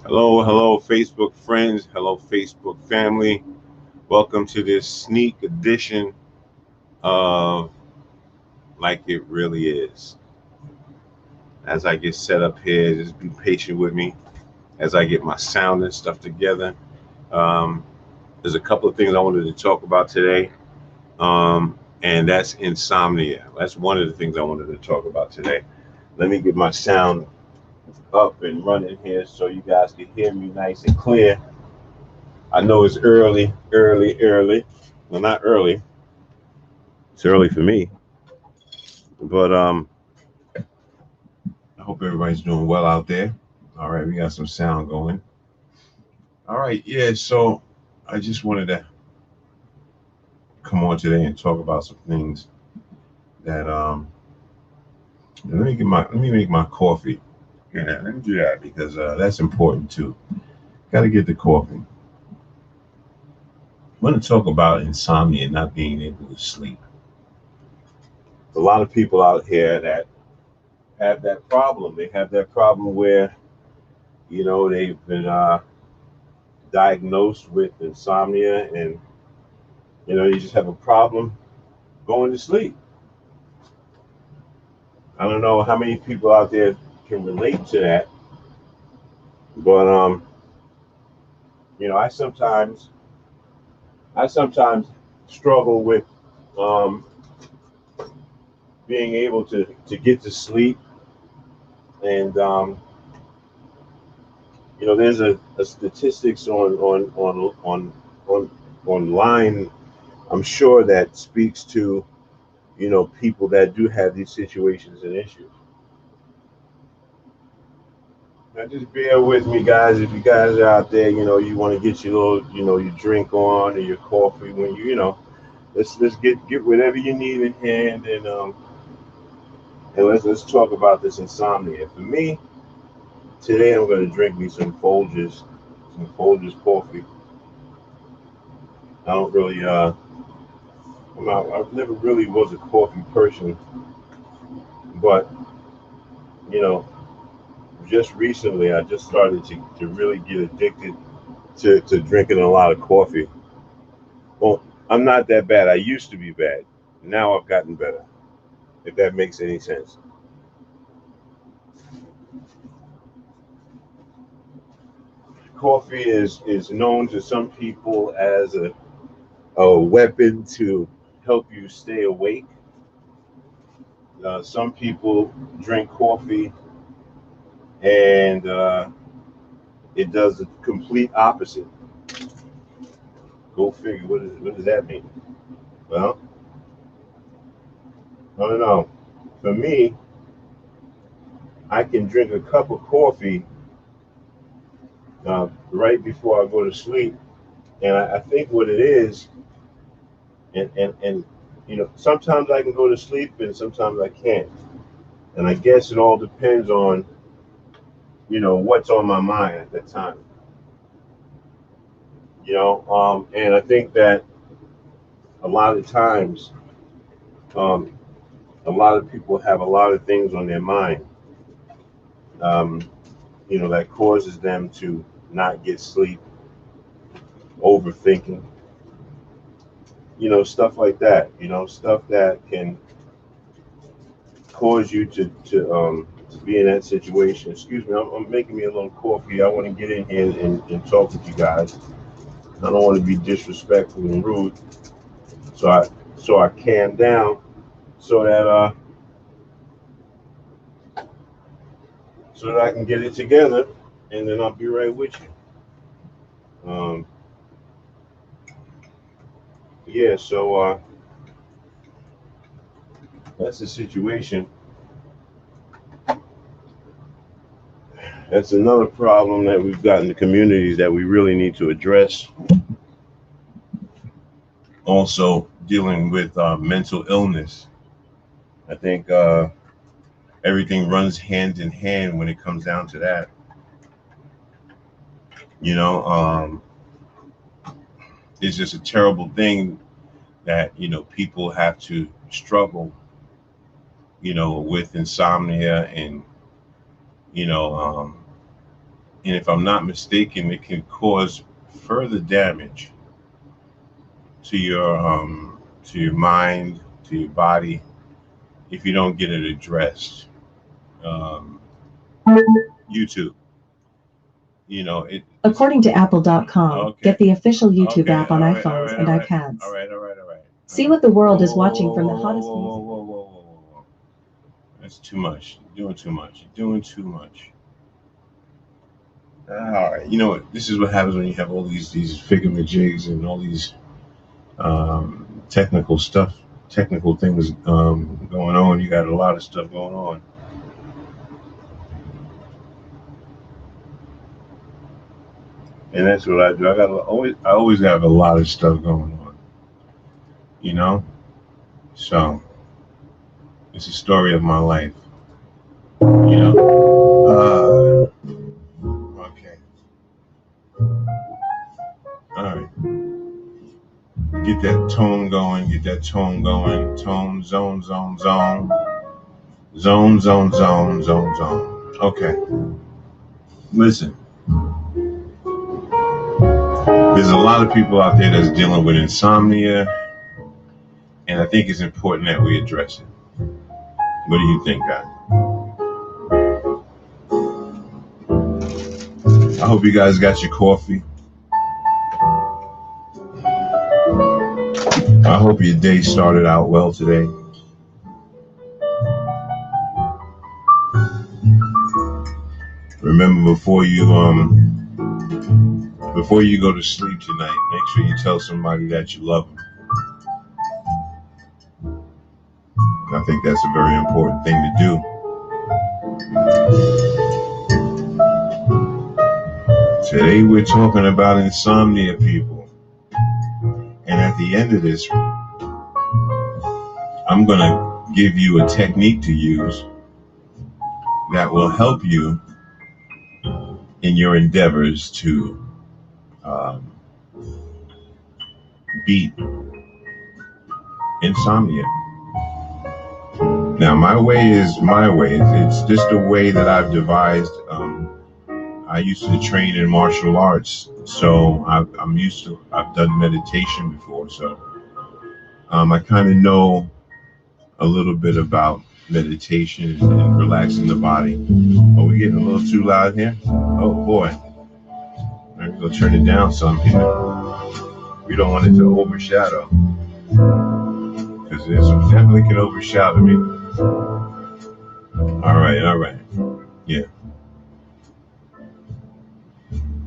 Hello, hello, Facebook friends. Hello, Facebook family. Welcome to this sneak edition of Like It Really Is. As I get set up here, just be patient with me as I get my sound and stuff together. Um, there's a couple of things I wanted to talk about today, and that's insomnia. That's one of the things I wanted to talk about today. Let me get my sound up and running here so you guys can hear me nice and clear. I know it's early. Well, not early. It's early for me, but I hope everybody's doing well out there. All right, we got some sound going. All right, yeah. So I just wanted to come on today and talk about some things that let me make my coffee. Yeah, let me do that because that's important too. Got to get the coffee. I want to talk about insomnia and not being able to sleep. There's a lot of people out here that have that problem. They have that problem where they've been diagnosed with insomnia, and you just have a problem going to sleep. I don't know how many people out there can relate to that, but I sometimes struggle with um, being able to get to sleep, and there's a statistics on online. I'm sure that speaks to people that do have these situations and issues. Now, just bear with me, guys. If you guys are out there, you want to get your little, your drink on or your coffee when let's get whatever you need in hand, and let's talk about this insomnia. For me, today I'm going to drink me some Folgers coffee. I don't really, I never really was a coffee person, but you know, just recently I just started to really get addicted to drinking a lot of coffee. Well, I'm not that bad. I used to be bad. Now I've gotten better, if that makes any sense. Coffee is known to some people as a weapon to help you stay awake. Some people drink coffee and it does the complete opposite. Go figure. What does that mean? Well, I don't know. For me, I can drink a cup of coffee right before I go to sleep, and I think what it is, and sometimes I can go to sleep and sometimes I can't, and I guess it all depends on what's on my mind at that time. And I think that a lot of times, um, a lot of people have a lot of things on their mind, um, that causes them to not get sleep, overthinking, stuff like that. Stuff that can cause you to be in that situation. Excuse me, I'm making me a little coffee. I want to get in here and talk with you guys. I don't want to be disrespectful and rude, so I calm down so that I can get it together, and then I'll be right with you. Yeah, so that's the situation. That's another problem that we've got in the communities that we really need to address. Also, dealing with mental illness. I think everything runs hand in hand when it comes down to that. You know, um, it's just a terrible thing that people have to struggle, with insomnia and you know um, And if I'm not mistaken, it can cause further damage to your mind, to your body, if you don't get it addressed. Um, YouTube, it. According to Apple.com, Okay. get the official YouTube Okay, app on all right, iPhones and all right, iPads. all right, all right, all right. See what the world is watching from the Whoa, hottest whoa, music. whoa, whoa, whoa, whoa, whoa. That's too much. You're doing too much. You're doing too much. All right. You know what? This is what happens when you have all these figure-majigs and all these technical stuff, technical things going on. You got a lot of stuff going on. And that's what I do. I always have a lot of stuff going on. So it's the story of my life. Okay. All right. Get that tone going. Get that tone going. Tone, zone, zone, zone. Zone, zone, zone, zone, zone. Okay. Listen. There's a lot of people out there that's dealing with insomnia, and I think it's important that we address it. What do you think, guys? I hope you guys got your coffee. I hope your day started out well today. Remember, before you go to sleep tonight, make sure you tell somebody that you love them. I think that's a very important thing to do. Today we're talking about insomnia, people. And at the end of this, I'm going to give you a technique to use that will help you in your endeavors to beat insomnia. Now, my way is my way. It's just a way that I've devised. I used to train in martial arts, so I've done meditation before, so I kind of know a little bit about meditation and relaxing the body. Are we getting a little too loud here? Oh boy. Maybe we'll turn it down some here. We don't want it to overshadow, because this definitely can overshadow me. All right.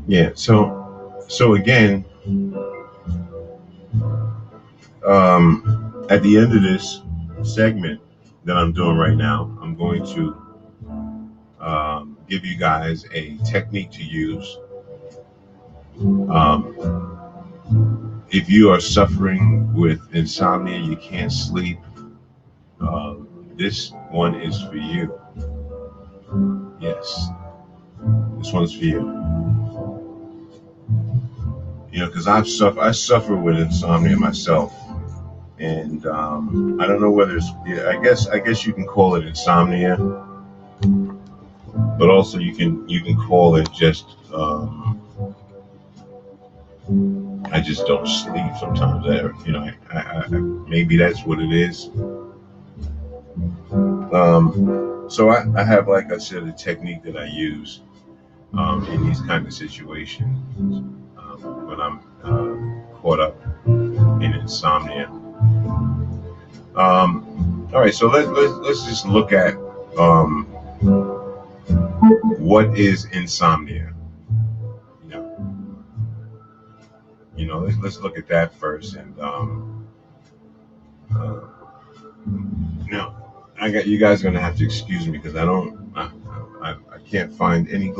Yeah. So again, at the end of this segment that I'm doing right now, I'm going to give you guys a technique to use. If you are suffering with insomnia, you can't sleep, this one is for you. Yes, this one's for you. Because I suffer with insomnia myself, and I don't know whether it's, I guess you can call it insomnia, but also you can call it just I just don't sleep sometimes. I maybe that's what it is. So I have, like I said, a technique that I use in these kind of situations when I'm caught up in insomnia. All right, so let's just look at what is insomnia. Let's look at that first, and you guys are gonna have to excuse me because I can't find any of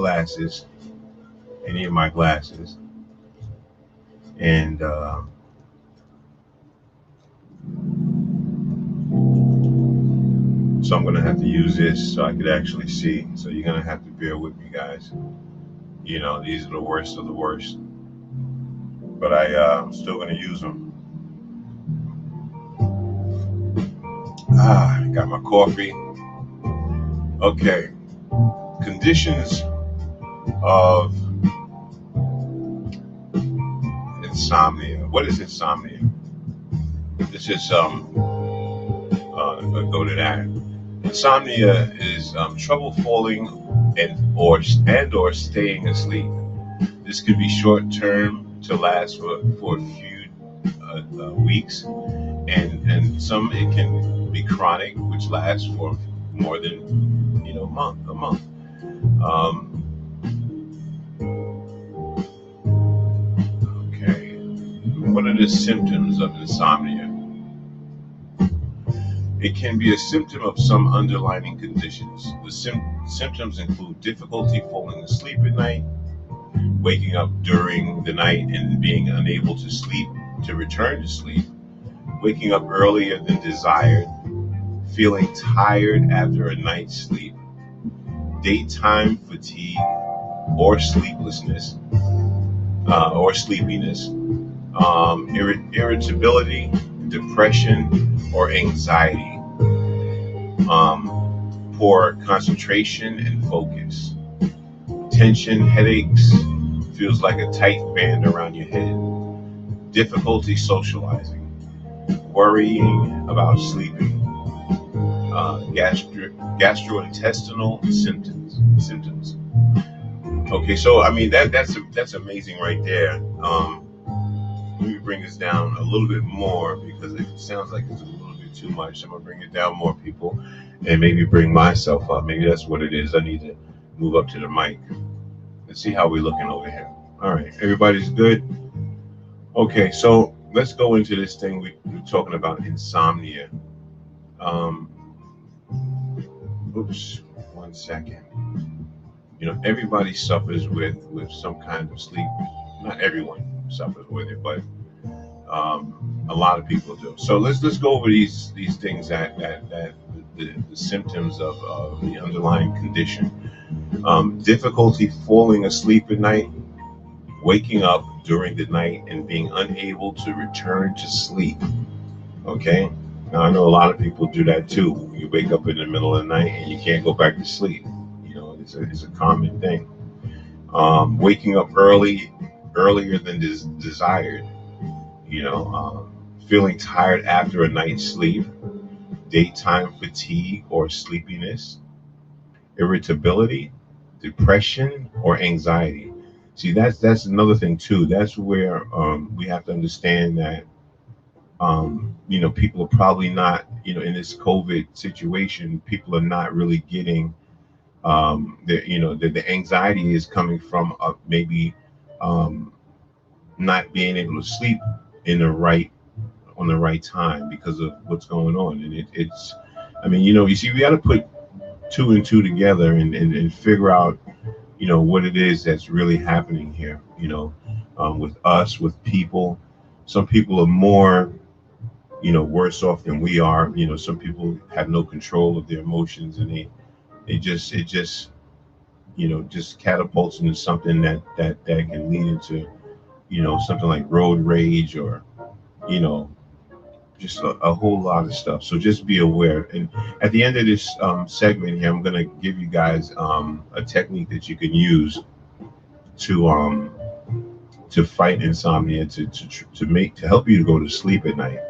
my glasses, and so I'm gonna have to use this so I could actually see. So you're gonna have to bear with me, guys. These are the worst of the worst, but I'm still gonna use them. I got my coffee. Okay. Conditions of insomnia. What is insomnia? This is go to that. Insomnia is trouble falling or staying asleep. This could be short term to last for a few weeks, and some it can be chronic, which lasts for more than a month. Okay, what are the symptoms of insomnia? It can be a symptom of some underlying conditions. The symptoms include difficulty falling asleep at night, waking up during the night and being unable to return to sleep, waking up earlier than desired, feeling tired after a night's sleep, daytime fatigue or sleeplessness or sleepiness, irritability, depression or anxiety, poor concentration and focus, tension, headaches, feels like a tight band around your head, difficulty socializing, worrying about sleeping, gastrointestinal symptoms. Okay, so I mean that's amazing right there. Let me bring this down a little bit more because it sounds like it's a little bit too much. I'm gonna bring it down more, people, and maybe bring myself up. Maybe that's what it is. I need to move up to the mic. Let's see how we're looking over here. All right, everybody's good. Okay, so let's go into this thing. We're talking about insomnia. Oops, 1 second. Everybody suffers with some kind of sleep. Not everyone suffers with it, but a lot of people do. So let's go over these things that the symptoms of the underlying condition. Difficulty falling asleep at night, waking up during the night and being unable to return to sleep. Okay, now I know a lot of people do that too. You wake up in the middle of the night and you can't go back to sleep. It's a common thing. Waking up earlier than desired, feeling tired after a night's sleep, daytime fatigue or sleepiness, irritability, depression or anxiety. See, that's another thing too. That's where we have to understand that people are probably not, in this COVID situation, people are not really getting the anxiety is coming from maybe not being able to sleep on the right time because of what's going on. And it's you see, we got to put two and two together and figure out what it is that's really happening here, with us, with people. Some people are more worse off than we are. Some people have no control of their emotions, and it just catapults into something that can lead into something like road rage or just a whole lot of stuff. So just be aware. And at the end of this segment here, I'm going to give you guys a technique that you can use to fight insomnia, to help you to go to sleep at night.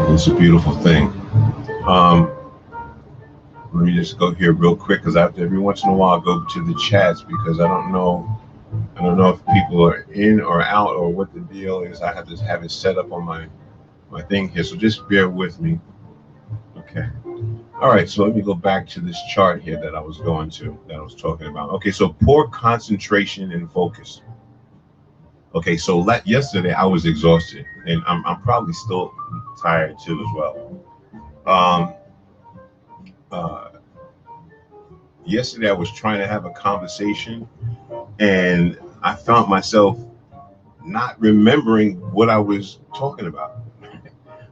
It's a beautiful thing. Let me just go here real quick, because every once in a while I go to the chats, because I don't know if people are in or out or what the deal is. I have to have it set up on my thing here, so just bear with me. Okay. All right, so let me go back to this chart here that I was talking about. Okay, so poor concentration and focus. Okay, so yesterday I was exhausted, and I'm probably still tired too as well. Yesterday I was trying to have a conversation, and I found myself not remembering what I was talking about.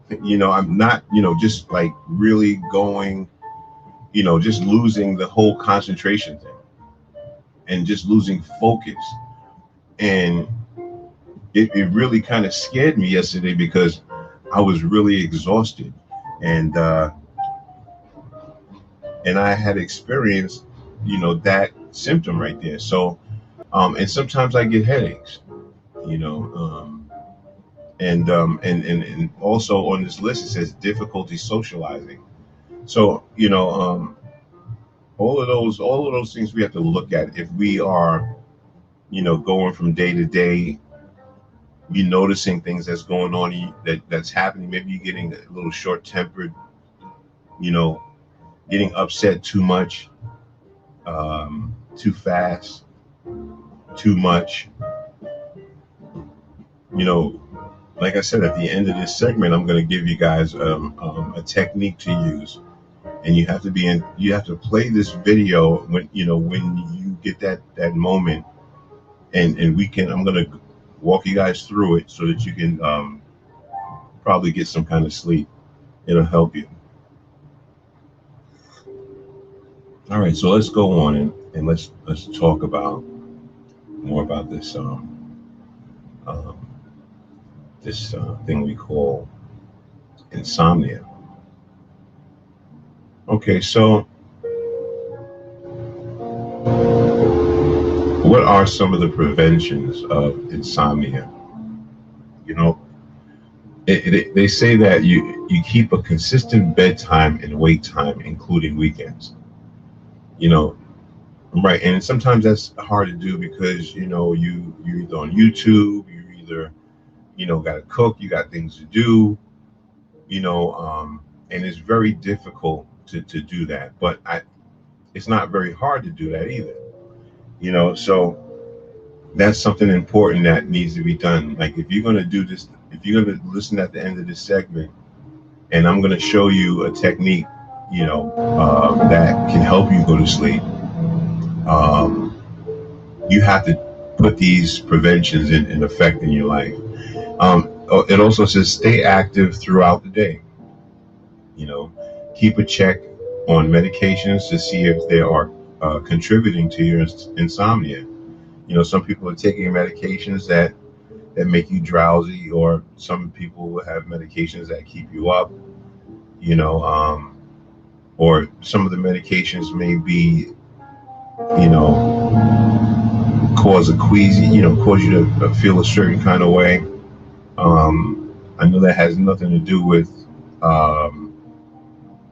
I'm not, just like really going, just losing the whole concentration thing and just losing focus. And it really kind of scared me yesterday, because I was really exhausted. And and I had experienced, that symptom right there. So, and sometimes I get headaches, you know, and also on this list it says difficulty socializing. So, all of those things we have to look at if we are, going from day to day. You noticing things that's going on that's happening. Maybe you're getting a little short tempered, you know, getting upset too much, too fast, too much. You know, like I said, at the end of this segment, I'm going to give you guys a technique to use, and you have to you have to play this video when you get that moment, and I'm going to walk you guys through it so that you can probably get some kind of sleep. It'll help you. All right, so let's go on and let's talk about more about this thing we call insomnia. Okay, so what are some of the preventions of insomnia? They say that you keep a consistent bedtime and wake time, including weekends. Right, and sometimes that's hard to do because you're either on YouTube, you're either got to cook, you got things to do, and it's very difficult to do that. But it's not very hard to do that either. So that's something important that needs to be done. Like if you're going to do this, if you're going to listen at the end of this segment, and I'm going to show you a technique, that can help you go to sleep. You have to put these preventions in effect in your life. It also says stay active throughout the day. Keep a check on medications to see if they are contributing to your insomnia. Some people are taking medications that make you drowsy, or some people have medications that keep you up, or some of the medications may be, cause a queasy, cause you to feel a certain kind of way. I know that has nothing to do with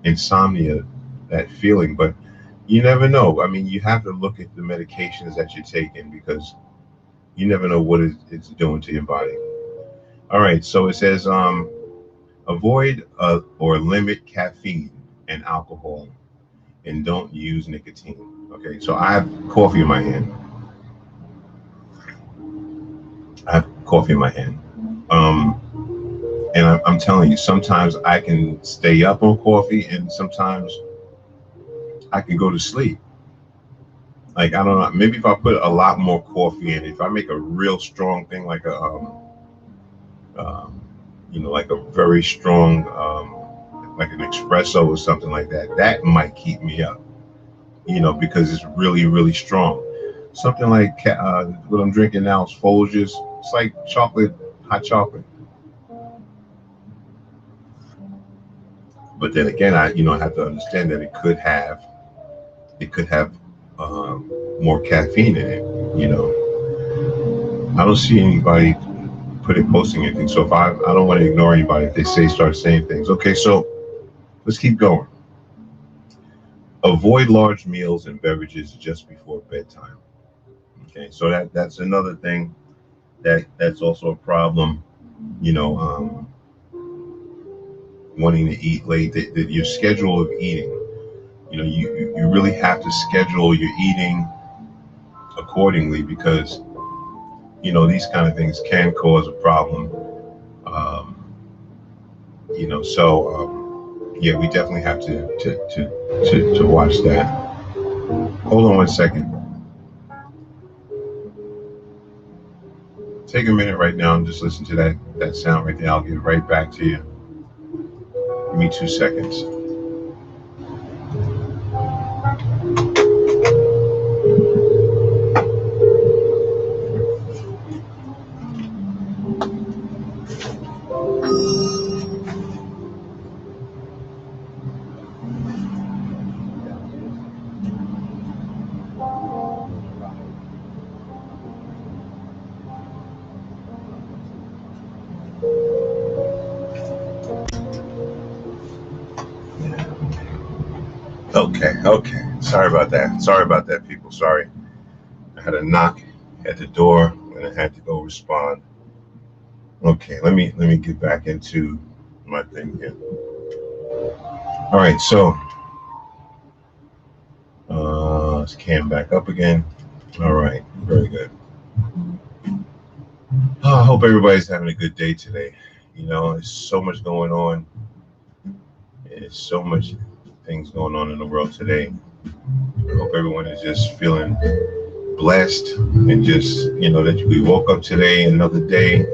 insomnia, that feeling, but you never know. I mean, you have to look at the medications that you're taking because you never know what it's doing to your body. All right, so it says avoid or limit caffeine and alcohol, and don't use nicotine. Okay, so I have coffee in my hand. And I'm telling you, sometimes I can stay up on coffee, and sometimes I can go to sleep. Like, I don't know, maybe if I put a lot more coffee in, if I make a real strong thing, like like a very strong, like an espresso or something like that, that might keep me up, because it's really, really strong. Something like what I'm drinking now is Folgers. It's like chocolate, hot chocolate. But then again, I have to understand that it could have more caffeine in it. I don't see anybody posting anything. So if I don't want to ignore anybody if they start saying things. Okay, so let's keep going. Avoid large meals and beverages just before bedtime. Okay, so that's another thing that's also a problem. Wanting to eat late, your schedule of eating. You really have to schedule your eating accordingly because these kind of things can cause a problem. Yeah, we definitely have to watch that. Hold on one second. Take a minute right now and just listen to that sound right there. I'll get right back to you. Give me 2 seconds. Okay. Sorry about that, people. Sorry. I had a knock at the door and I had to go respond. Okay, let me get back into my thing here. All right, so let's cam back up again. All right, very good. I hope everybody's having a good day today. There's so much going on. There's so much things going on in the world today. I hope everyone is just feeling blessed and just that we woke up today, another day,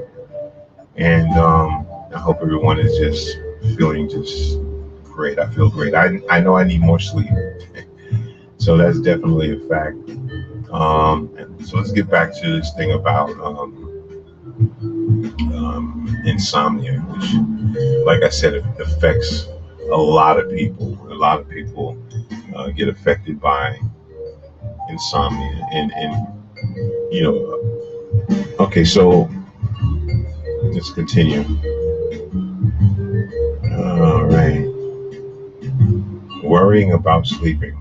and I hope everyone is just feeling just great. I feel great. I know I need more sleep, so that's definitely a fact. So let's get back to this thing about insomnia, which, like I said, it affects a lot of people. A lot of people get affected by insomnia, and okay, so let's continue. All right, worrying about sleeping.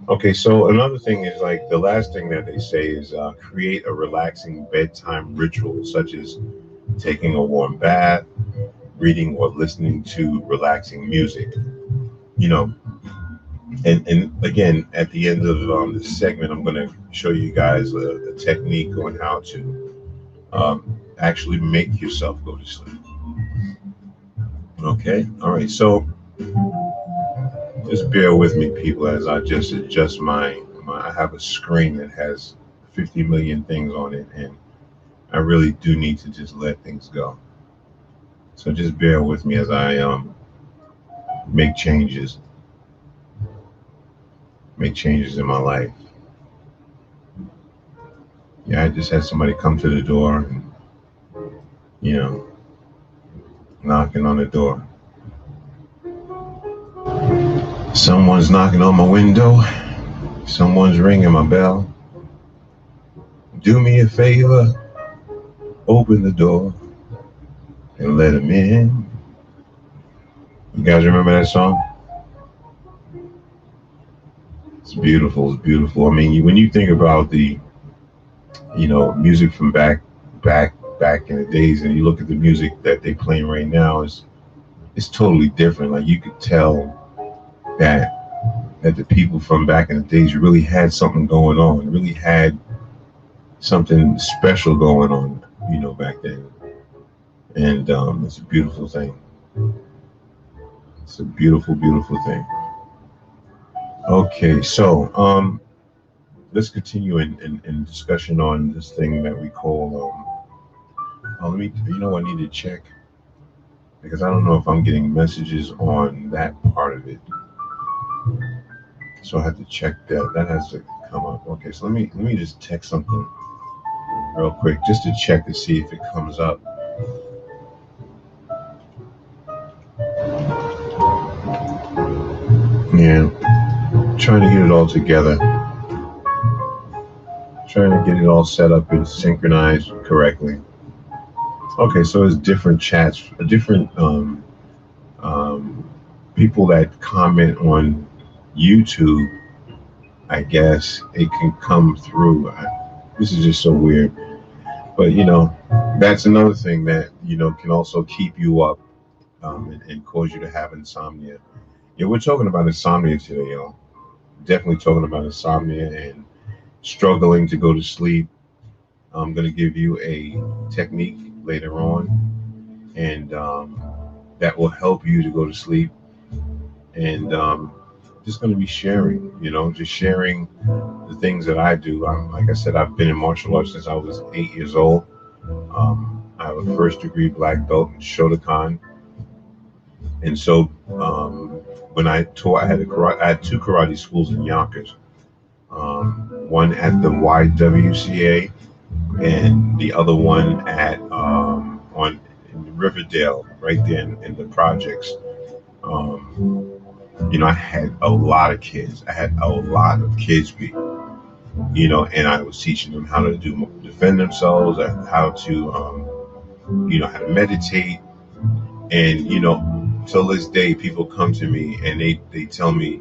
Okay, so another thing is, like, the last thing that they say is create a relaxing bedtime ritual, such as taking a warm bath, reading or listening to relaxing music. And again, at the end of this segment, I'm going to show you guys a technique on how to actually make yourself go to sleep. Okay, all right, so just bear with me, people, as I just adjust my I have a screen that has 50 million things on it, and I really do need to just let things go. So just bear with me as I make changes in my life. Yeah, I just had somebody come to the door and, knocking on the door. Someone's knocking on my window. Someone's ringing my bell. Do me a favor, open the door and let him in. You guys remember that song? It's beautiful. It's beautiful. I mean, when you think about the, music from back in the days, and you look at the music that they playing right now, it's totally different. Like, you could tell that the people from back in the days really had something going on, really had something special going on, back then. And it's a beautiful thing. It's a beautiful, beautiful thing. Okay, so let's continue in discussion on this thing that we call I need to check, because I don't know if I'm getting messages on that part of it. So I have to check that. That has to come up. Okay, so let me just text something real quick just to check to see if it comes up. Yeah, trying to get it all together. Trying to get it all set up and synchronized correctly. Okay, so there's different chats, different people that comment on YouTube. I guess it can come through. This is just so weird, but that's another thing that can also keep you up and cause you to have insomnia. Yeah, we're talking about insomnia today, y'all. Definitely talking about insomnia and struggling to go to sleep. I'm going to give you a technique later on, and that will help you to go to sleep. And just going to be sharing, just sharing the things that I do. Like I said, I've been in martial arts since I was 8 years old. I have a first degree black belt in Shotokan. And so when I taught, I had two karate schools in Yonkers. One at the YWCA, and the other one at on in Riverdale, right there in the projects. I had a lot of kids. I had a lot of kids, and I was teaching them how to defend themselves, how to, how to meditate, and till this day, people come to me and they tell me,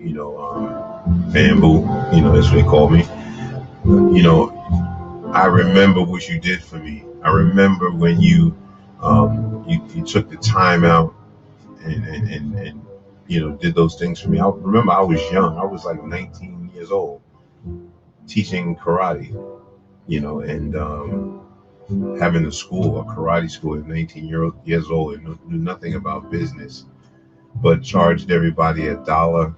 bamboo, that's what they call me. I remember what you did for me. I remember when you took the time out and did those things for me. I remember I was young. I was like 19 years old, teaching karate, and having a karate school at 19 years old, and knew nothing about business, but charged everybody $1.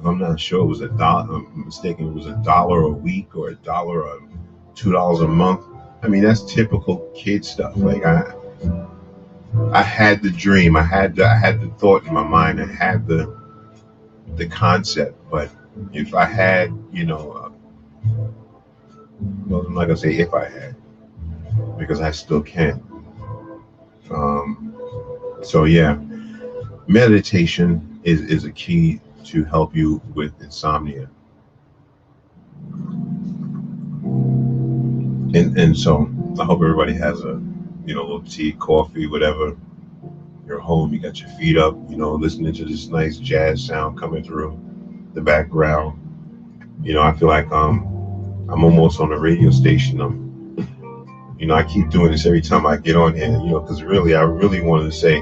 I'm not sure it was $1. I'm mistaken. It was $1 a week or $1 or $2 a month. I mean, that's typical kid stuff. Like I had the dream. I had the thought in my mind. I had the concept. But if I had, well, I'm not gonna say if I had, because I still can. So yeah, meditation is a key to help you with insomnia. And so I hope everybody has a little tea, coffee, whatever. You're home, you got your feet up, listening to this nice jazz sound coming through the background. I feel like I'm almost on a radio station. I keep doing this every time I get on here, because I really wanted to say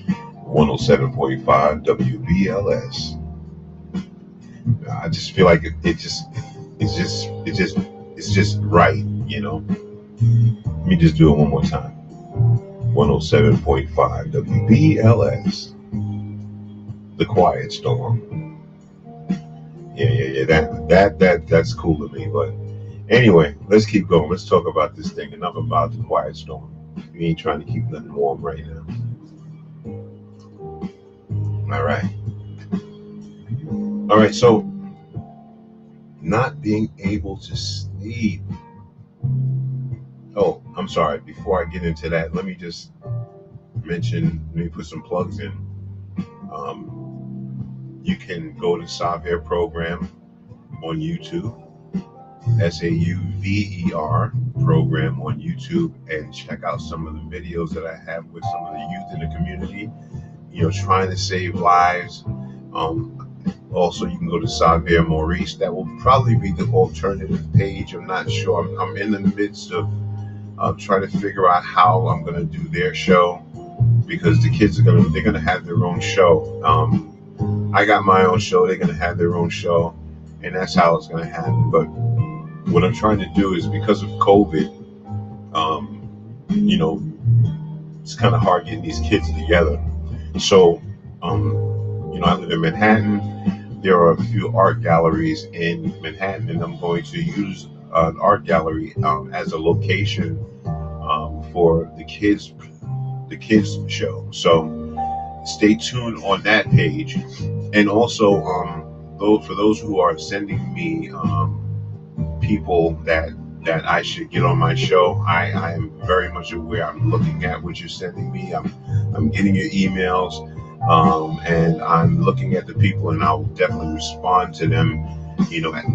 107.5 WBLS. I just feel like it's just right, Let me just do it one more time. 107.5 WBLS. The Quiet Storm. Yeah. That's cool to me. But anyway, let's keep going. Let's talk about this thing. Enough about the Quiet Storm. We ain't trying to keep nothing warm right now. All right. So not being able to sleep. Oh, I'm sorry. Before I get into that, let me just mention, let me put some plugs in. You can go to Sauver Program on YouTube, SAUVER Program on YouTube, and check out some of the videos that I have with some of the youth in the community, trying to save lives. Also, you can go to Sauver Maurice. That will probably be the alternative page. I'm not sure. I'm in the midst of trying to figure out how I'm going to do their show, because the kids they're going to have their own show. I got my own show. They're going to have their own show, and that's how it's going to happen. But what I'm trying to do is, because of COVID, it's kind of hard getting these kids together. So, I live in Manhattan. There are a few art galleries in Manhattan, and I'm going to use an art gallery as a location for the kids show. So stay tuned on that page. And also, for those who are sending me people that I should get on my show, I am very much aware. I'm looking at what you're sending me. I'm getting your emails, and I'm looking at the people, and I'll definitely respond to them,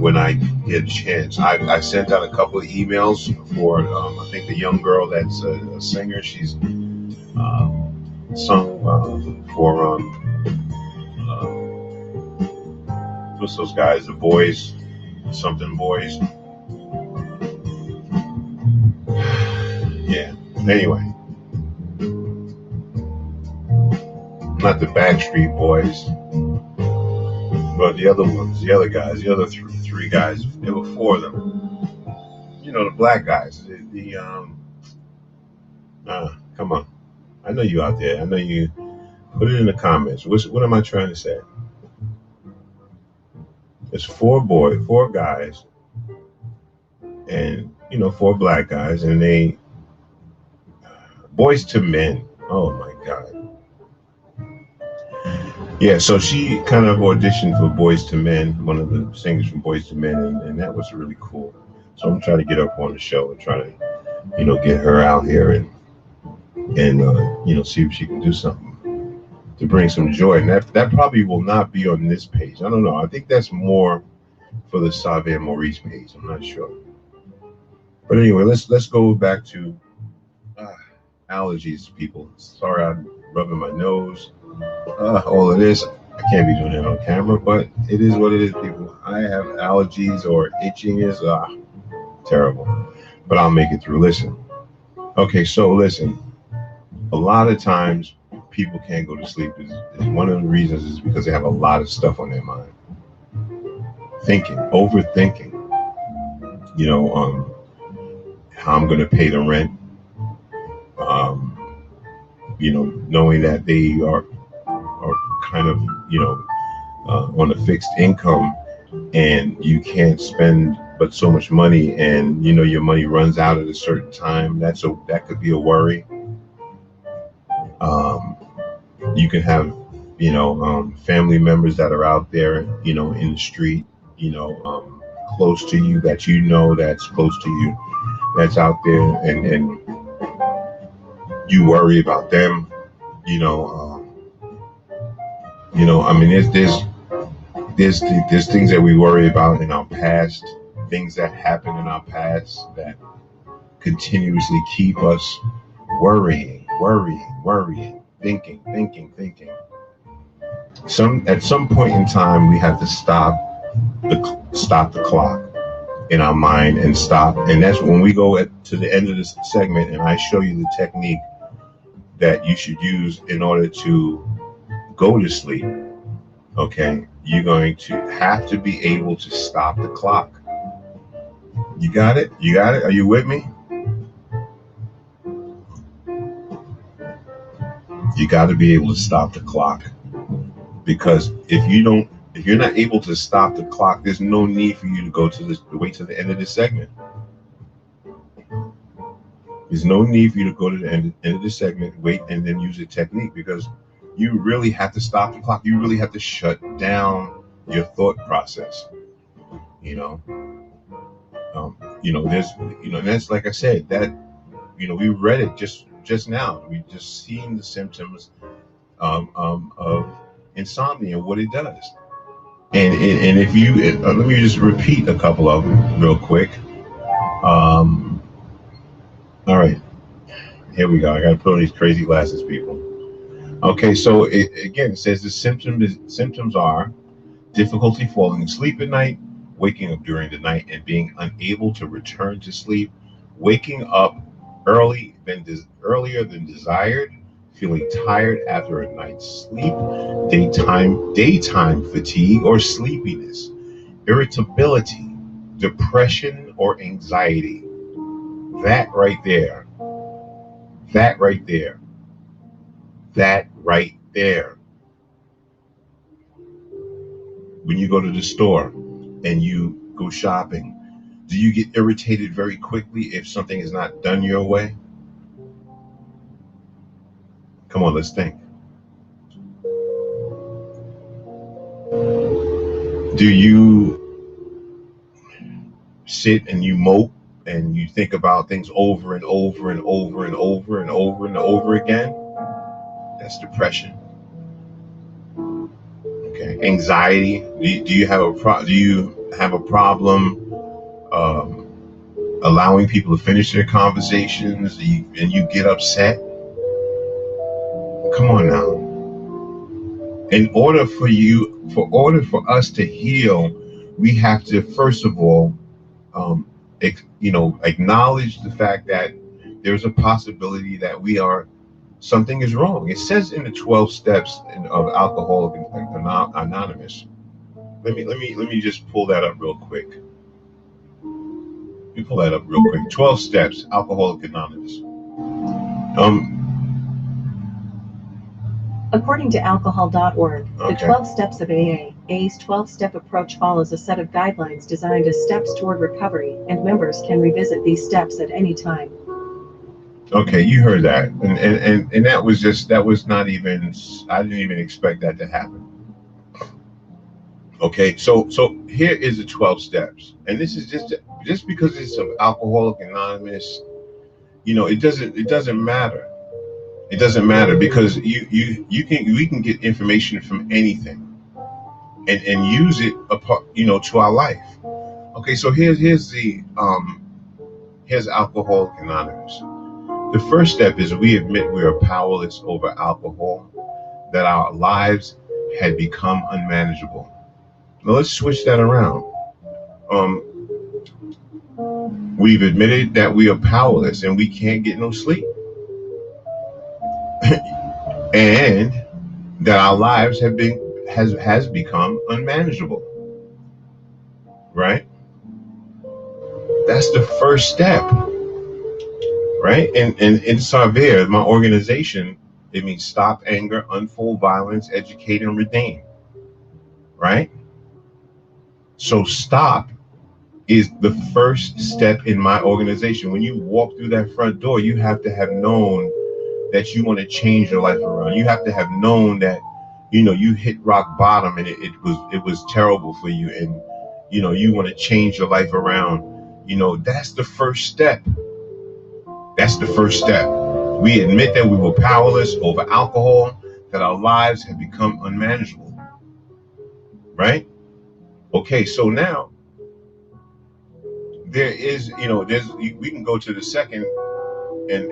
when I get a chance. I sent out a couple of emails for I think the young girl that's a singer. She's sung for what's those guys? The Boys, something Boys. Yeah. Anyway, not the Backstreet Boys, but the other ones, the other guys, the other three guys. There were four of them. The black guys. Come on. I know you out there. I know you. Put it in the comments. What am I trying to say? It's four guys, and 4 black guys, and they Boys to Men. Oh my God. Yeah, so she kind of auditioned for Boys to Men, one of the singers from Boys to Men, and that was really cool. So I'm trying to get up on the show and try to, get her out here and see if she can do something to bring some joy. And that probably will not be on this page. I don't know. I think that's more for the Sauver Maurice page. I'm not sure. But anyway, let's go back to allergies, people. Sorry, rubbing my nose, all of this. I can't be doing it on camera, but it is what it is, people. I have allergies or itchiness. Terrible. But I'll make it through. Listen. Okay, so listen. A lot of times people can't go to sleep. Is one of the reasons is because they have a lot of stuff on their mind. Thinking, overthinking. How I'm going to pay the rent. Knowing that they are kind of, on a fixed income, and you can't spend but so much money, and your money runs out at a certain time. That could be a worry. You can have family members that are out there in the street, close to you, that's close to you, that's out there, and you worry about them. There's things that we worry about in our past, things that happen in our past that continuously keep us worrying, thinking. At some point in time, we have to stop the clock in our mind and stop. And that's when we go to the end of this segment, and I show you the technique that you should use in order to go to sleep. Okay, you're going to have to be able to stop the clock. You got it? Are you with me? You got to be able to stop the clock, because if you're not able to stop the clock, there's no need for you to wait to the end of this segment. There's no need for you to go to the end of the segment, wait, and then use a technique, because you really have to stop the clock. You really have to shut down your thought process. That's like I said, that, we read it just now. We just seen the symptoms of insomnia, what it does. And if you, let me just repeat a couple of them real quick. All right, here we go. I got to put on these crazy glasses, people. Okay, so it says the symptoms are difficulty falling asleep at night, waking up during the night and being unable to return to sleep, waking up earlier than desired, feeling tired after a night's sleep, daytime fatigue or sleepiness, irritability, depression or anxiety. That right there. When you go to the store and you go shopping, do you get irritated very quickly if something is not done your way? Come on, let's think. Do you sit and you mope and you think about things over and over and over and over and over and over again? That's depression. Okay. Anxiety. Do you have a problem allowing people to finish their conversations, and you get upset? Come on now. In order for us to heal, we have to first of all, acknowledge the fact that there's a possibility that something is wrong. It says in the 12 steps of Alcoholics Anonymous. Let me just pull that up real quick. 12 steps, Alcoholics Anonymous. According to alcohol.org, Okay. the 12 steps of AA's 12-step approach follows a set of guidelines designed as steps toward recovery, and members can revisit these steps at any time. Okay, you heard that, and that was not even. I didn't even expect that to happen. Okay, so here is the 12 steps, and this is just because it's of Alcoholics Anonymous, it doesn't matter. It doesn't matter, because we can get information from anything, and use it to our life. Okay, so here's Alcoholics Anonymous. The first step is we admit we are powerless over alcohol, that our lives had become unmanageable. Now let's switch that around. We've admitted that we are powerless and we can't get no sleep. And that our lives has become unmanageable. Right? That's the first step. Right? And in Sarver, my organization, it means stop anger, unfold violence, educate, and redeem. Right? So stop is the first step in my organization. When you walk through that front door, you have to have known that you want to change your life around. You have to have known that, you hit rock bottom and it was terrible for you, and you want to change your life around. That's the first step. That's the first step. We admit that we were powerless over alcohol, that our lives had become unmanageable. Right? Okay, so now there is, we can go to the second, and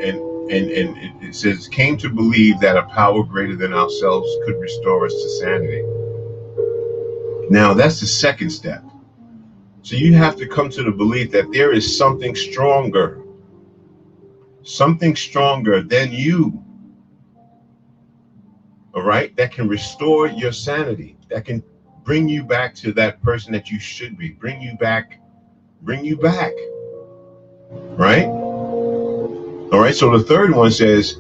it says, came to believe that a power greater than ourselves could restore us to sanity. Now that's the second step. So you have to come to the belief that there is something stronger than you, all right, that can restore your sanity, that can bring you back to that person that you should be, bring you back, right? All right, so the third one says,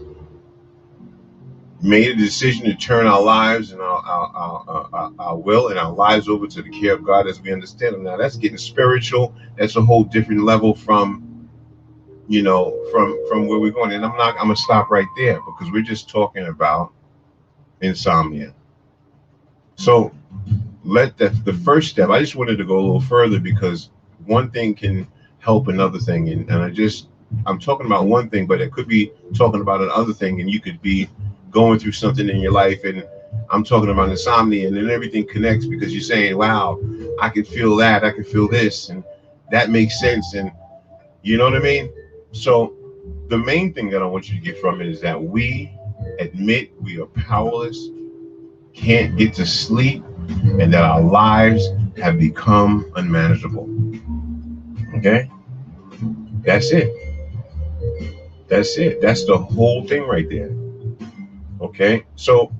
made a decision to turn our lives and our will and our lives over to the care of God as we understand them. Now that's getting spiritual. That's a whole different level from where we're going. And I'm gonna stop right there because we're just talking about insomnia. So the first step, I just wanted to go a little further because one thing can help another thing. And I'm talking about one thing, but it could be talking about another thing, and you could be going through something in your life, and I'm talking about insomnia, and then everything connects because you're saying, wow, I can feel that, I can feel this, and that makes sense, and you know what I mean? So the main thing that I want you to get from it is that we admit we are powerless, can't get to sleep, and that our lives have become unmanageable. Okay? That's it. That's the whole thing right there. Okay? So,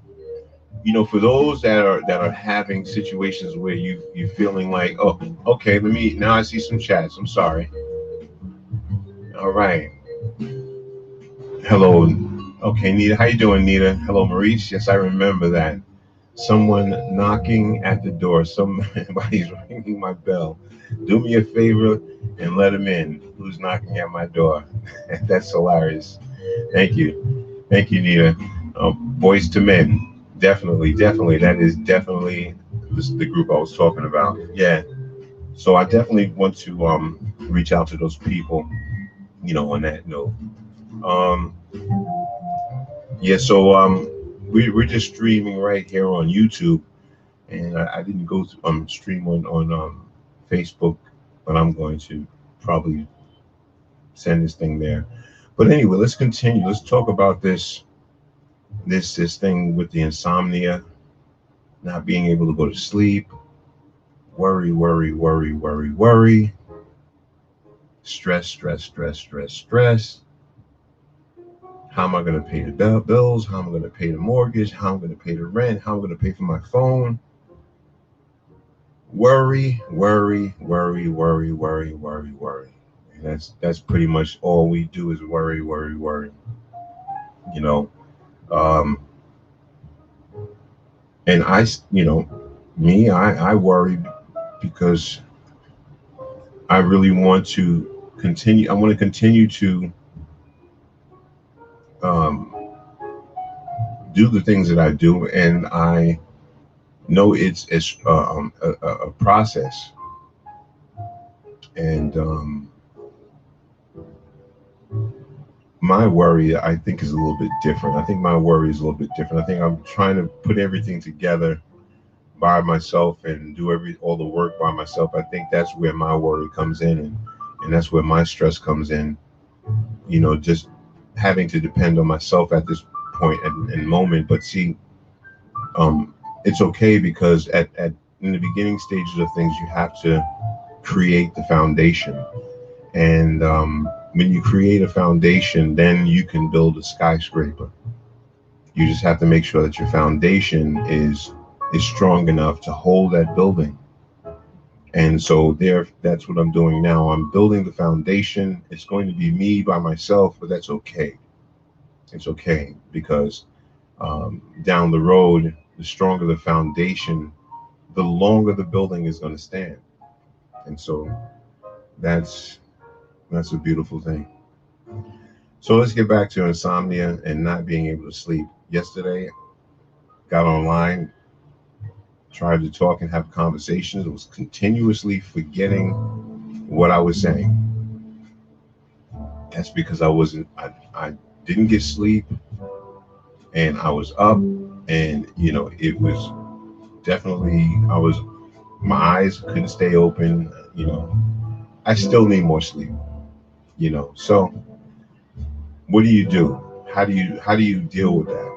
for those that are having situations where you're feeling like, oh, okay, now I see some chats. I'm sorry. All right. Hello. Okay, Nita. How you doing, Nita? Hello, Maurice. Yes, I remember that. Someone knocking at the door. Somebody's ringing my bell. Do me a favor and let him in. Who's knocking at my door? That's hilarious. Thank you, Nita. Boys to Men. Definitely. That is definitely the group I was talking about. Yeah. So I definitely want to reach out to those people, on that note. Yeah, so we're just streaming right here on YouTube, and I didn't go stream on Facebook, but I'm going to probably send this thing there. But anyway, let's continue. Let's talk about this thing with the insomnia, not being able to go to sleep, worry, stress. How am I going to pay the bills? How am I going to pay the mortgage? How am I going to pay the rent? How am I going to pay for my phone? Worry. And that's pretty much all we do is worry. And I worry because I really want to continue. I want to continue to do the things that I do, and I know it's a process. And my worry, I think, is a little bit different. I think my worry is a little bit different. I think I'm trying to put everything together by myself and do all the work by myself. I think that's where my worry comes in, and that's where my stress comes in. Just having to depend on myself at this point and moment. But see, it's okay, because at in the beginning stages of things, you have to create the foundation. And when you create a foundation, then you can build a skyscraper. You just have to make sure that your foundation is strong enough to hold that building. And so that's what I'm doing now. I'm building the foundation. It's going to be me by myself, but that's okay. It's okay, because down the road, the stronger the foundation, the longer the building is going to stand. And so that's a beautiful thing. So let's get back to insomnia and not being able to sleep. Yesterday, got online, tried to talk and have conversations. I was continuously forgetting what I was saying. That's because I didn't get sleep, and I was up, and it was definitely, my eyes couldn't stay open. I still need more sleep. So what do you do? How do you deal with that?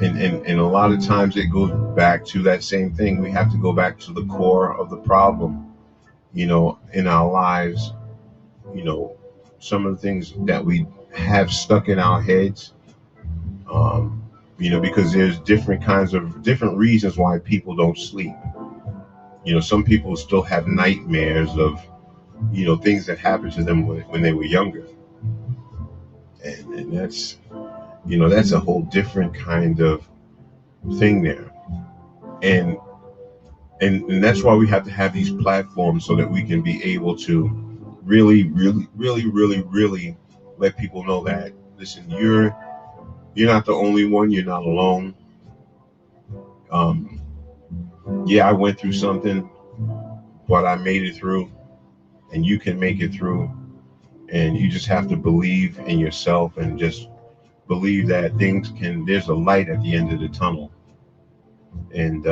And a lot of times it goes back to that same thing. We have to go back to the core of the problem, in our lives. Some of the things that we have stuck in our heads, because there's different reasons why people don't sleep. Some people still have nightmares of, things that happened to them when they were younger. And that's, that's a whole different kind of thing there. And that's why we have to have these platforms, so that we can be able to really, really, really, really, really let people know that, listen, you're not the only one. You're not alone. Yeah, I went through something, but I made it through, and you can make it through. And you just have to believe in yourself, and just believe that there's a light at the end of the tunnel. And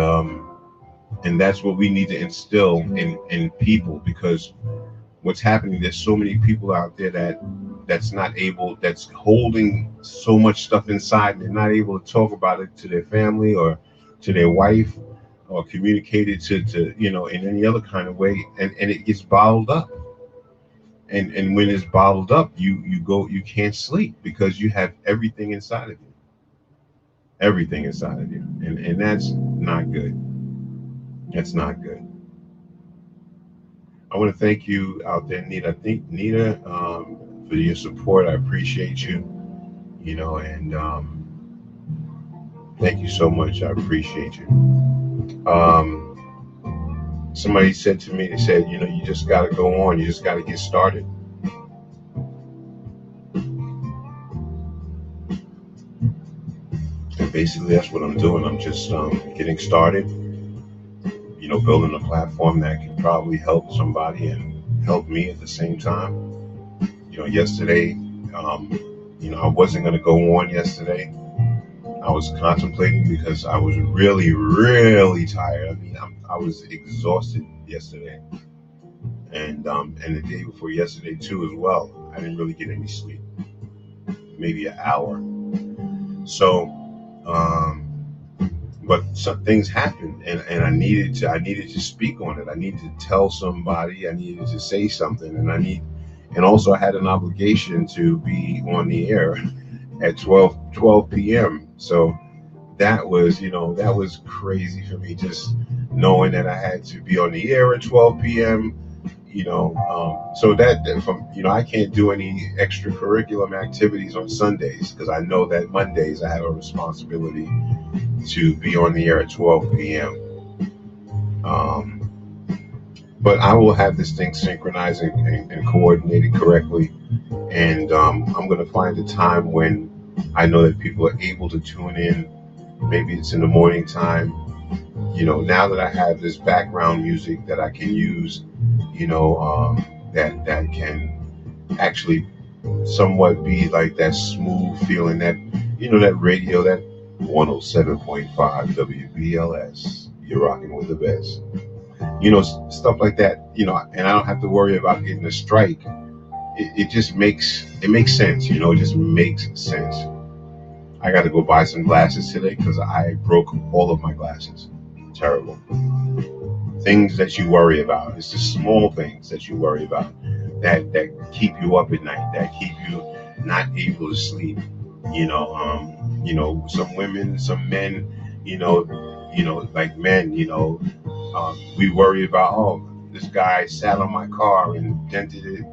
that's what we need to instill in people, because what's happening, there's so many people out there that's holding so much stuff inside, and they're not able to talk about it to their family or to their wife, or communicate it to in any other kind of way, and it gets bottled up. And when it's bottled up, you can't sleep, because you have everything inside of you. Everything inside of you. And that's not good. That's not good. I want to thank you out there, Nita. Nita, for your support. I appreciate you. And thank you so much. I appreciate you. Somebody said to me, they said, you just got to go on. You just got to get started. And basically, that's what I'm doing. I'm just getting started, building a platform that can probably help somebody and help me at the same time. Yesterday, I wasn't going to go on yesterday. I was contemplating, because I was really, really tired. I mean, I was exhausted yesterday, and the day before yesterday too as well. I didn't really get any sleep, maybe an hour. So, but some things happened, and I needed to speak on it. I needed to tell somebody. I needed to say something, and also I had an obligation to be on the air at 12 p.m. So that was crazy for me, just knowing that I had to be on the air at 12 p.m. So that from I can't do any extracurricular activities on Sundays, because I know that Mondays I have a responsibility to be on the air at 12 p.m. But I will have this thing synchronized and coordinated correctly, and I'm going to find a time when I know that people are able to tune in. Maybe it's in the morning time. Now that I have this background music that I can use, that can actually somewhat be like that smooth feeling, that that radio, that 107.5 WBLS, you're rocking with the best. Stuff like that, and I don't have to worry about getting a strike it just makes sense. It just makes sense. I got to go buy some glasses today because I broke all of my glasses. Terrible. Things that you worry about. It's the small things that you worry about that keep you up at night, that keep you not able to sleep. Some women, some men, like men, we worry about, oh, this guy sat on my car and dented it,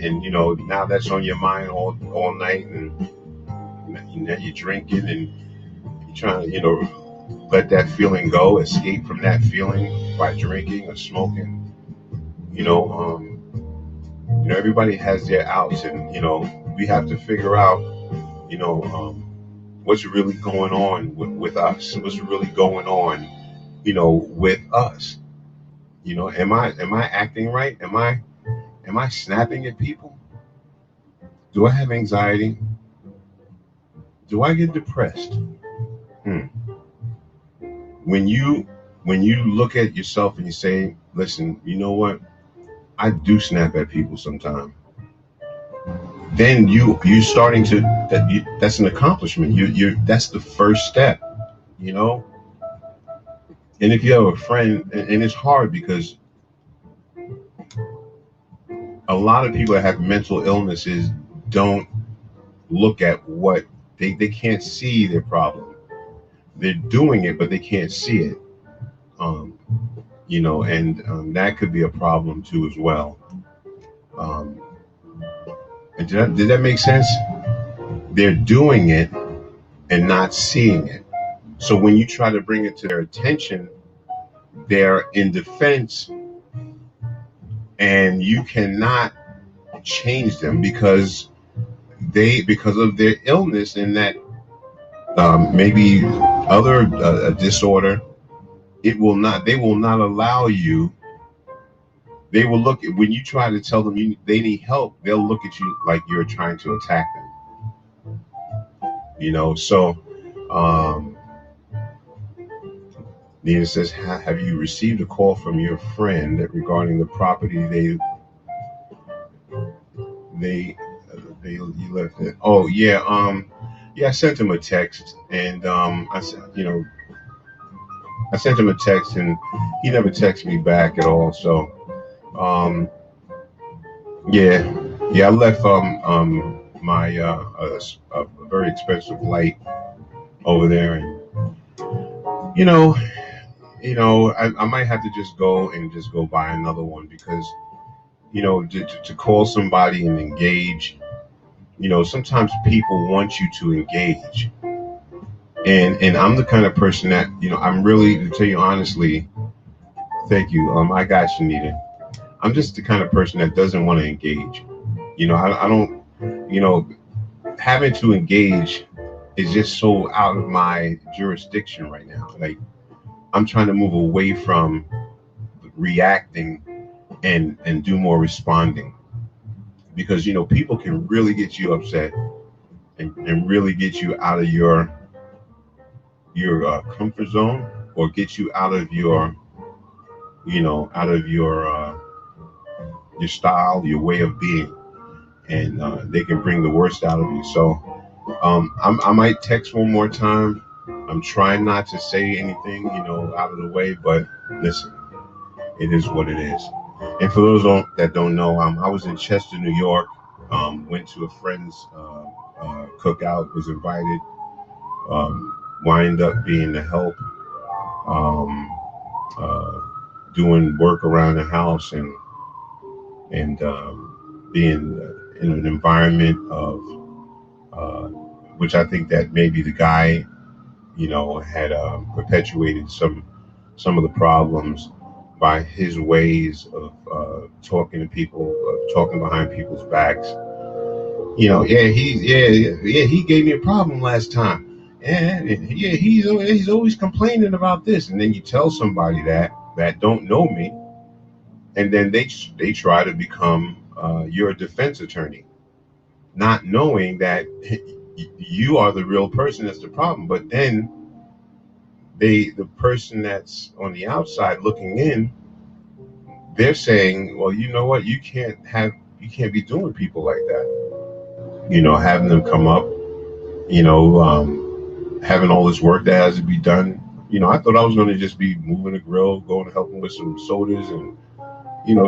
and now that's on your mind all night, and now you're drinking and you're trying to let that feeling go, escape from that feeling by drinking or smoking. Everybody has their outs, and we have to figure out what's really going on with us, what's really going on with us. Am I acting right? Am I snapping at people? Do I have anxiety? Do I get depressed? When you look at yourself and you say, listen, you know what, I do snap at people sometimes, then you starting to that's an accomplishment. That's the first step. And if you have a friend, and it's hard because a lot of people that have mental illnesses don't look at what they can't see their problem. They're doing it, but they can't see it. That could be a problem too as well. And did that make sense? They're doing it and not seeing it. So when you try to bring it to their attention, they're in defense, and you cannot change them because of their illness, and that maybe other disorder. They will not allow you. They will look at, when you try to tell them they need help, they'll look at you like you're trying to attack them. So Nina says, have you received a call from your friend regarding the property you left it? Oh yeah, I sent him a text, and I sent him a text, and he never texted me back at all. So I left my a very expensive light over there, and I might have to just go buy another one, because to call somebody and engage, sometimes people want you to engage, and I'm the kind of person that I'm really, to tell you honestly, thank you, I got you, Nita. I'm just the kind of person that doesn't want to engage. I don't, having to engage is just so out of my jurisdiction right now. Like, I'm trying to move away from reacting and do more responding, because people can really get you upset and really get you out of your comfort zone, or get you out of your your style, your way of being, and they can bring the worst out of you. So I might text one more time. I'm trying not to say anything out of the way, but listen, it is what it is. And for those that don't know, I was in Chester, New York. Went to a friend's cookout, was invited, wind up being the help, doing work around the house, and being in an environment of which I think that maybe the guy had perpetuated some of the problems by his ways of talking to people, talking behind people's backs. He gave me a problem last time. He's always complaining about this. And then you tell somebody that don't know me, and then they try to become your defense attorney, not knowing that you are the real person that's the problem. But then the person that's on the outside looking in, they're saying, well, you know what, you can't have you can't be doing people like that. Having them come up, having all this work that has to be done. I thought I was going to just be moving the grill, going to help them with some sodas and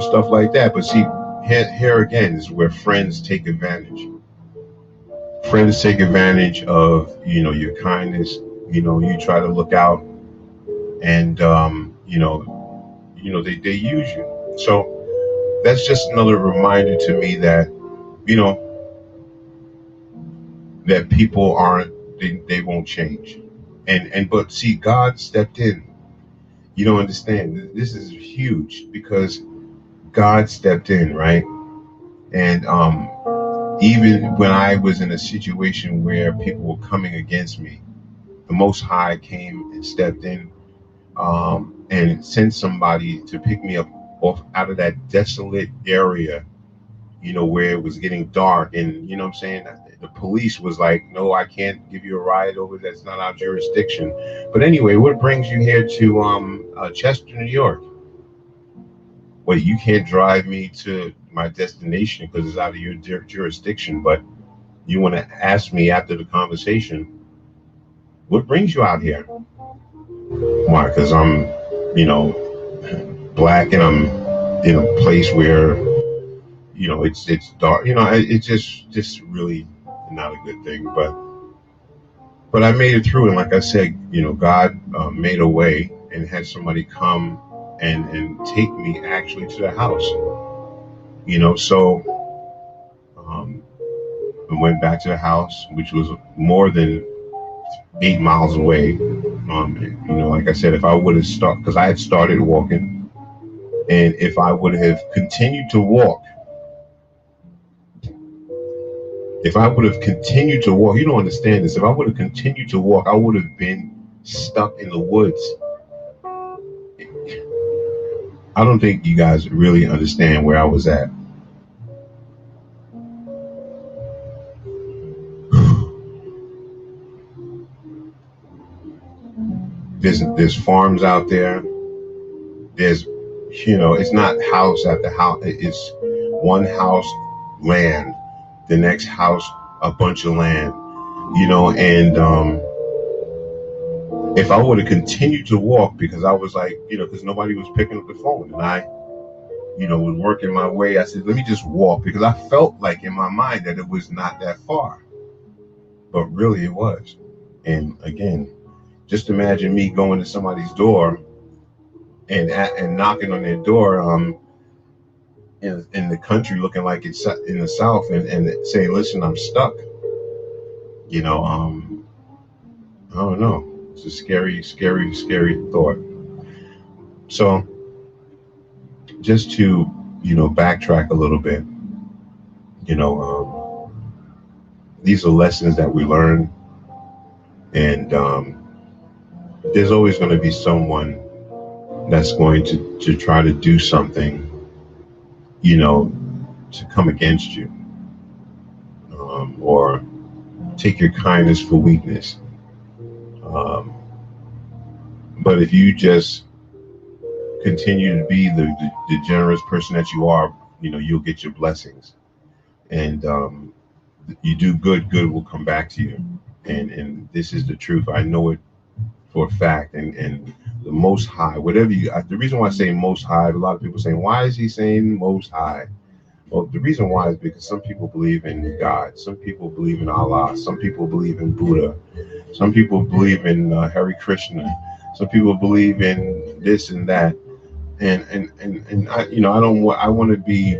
stuff like that. But see, here again is where friends take advantage. Friends take advantage of your kindness. You try to look out, and they use you. So that's just another reminder to me that you know that people aren't, they won't change. But see, God stepped in. You don't understand. This is huge because God stepped in, right? And even when I was in a situation where people were coming against me, the Most High came and stepped in, and sent somebody to pick me up off out of that desolate area, where it was getting dark. And what I'm saying, the police was like, no, I can't give you a ride over, that's not our jurisdiction. But anyway, what brings you here to Chester, New York? Wait, you can't drive me to my destination because it's out of your jurisdiction, but you want to ask me after the conversation, what brings you out here? Why? Because I'm black, and I'm in a place where it's dark. It's just really not a good thing. But I made it through, and like I said, God made a way and had somebody come and take me actually to the house. So I went back to the house, which was more than 8 miles away. Like I said, if I would have started, because I had started walking, and if I would have continued to walk, you don't understand this. If I would have continued to walk, I would have been stuck in the woods. I don't think you guys really understand where I was at. There's farms out there. There's, it's not house after house. It's one house, land, the next house, a bunch of land, and if I would have continued to walk, because I was like, because nobody was picking up the phone, and I, was working my way, I said, let me just walk, because I felt like in my mind that it was not that far, but really it was. And again, just imagine me going to somebody's door and knocking on their door, in the country, looking like it's in the South, and saying, listen, I'm stuck. I don't know. It's a scary, scary, scary thought. So just to, backtrack a little bit, these are lessons that we learn, and there's always going to be someone that's going to try to do something, to come against you, or take your kindness for weakness. But if you just continue to be the generous person that you are, you'll get your blessings. And you do good will come back to you. And this is the truth. I know it for a fact. And the Most High, the reason why I say Most High, a lot of people saying, why is he saying Most High? Well, the reason why is because some people believe in God, some people believe in Allah, some people believe in Buddha, some people believe in Hare Krishna, some people believe in this and that, and I want to be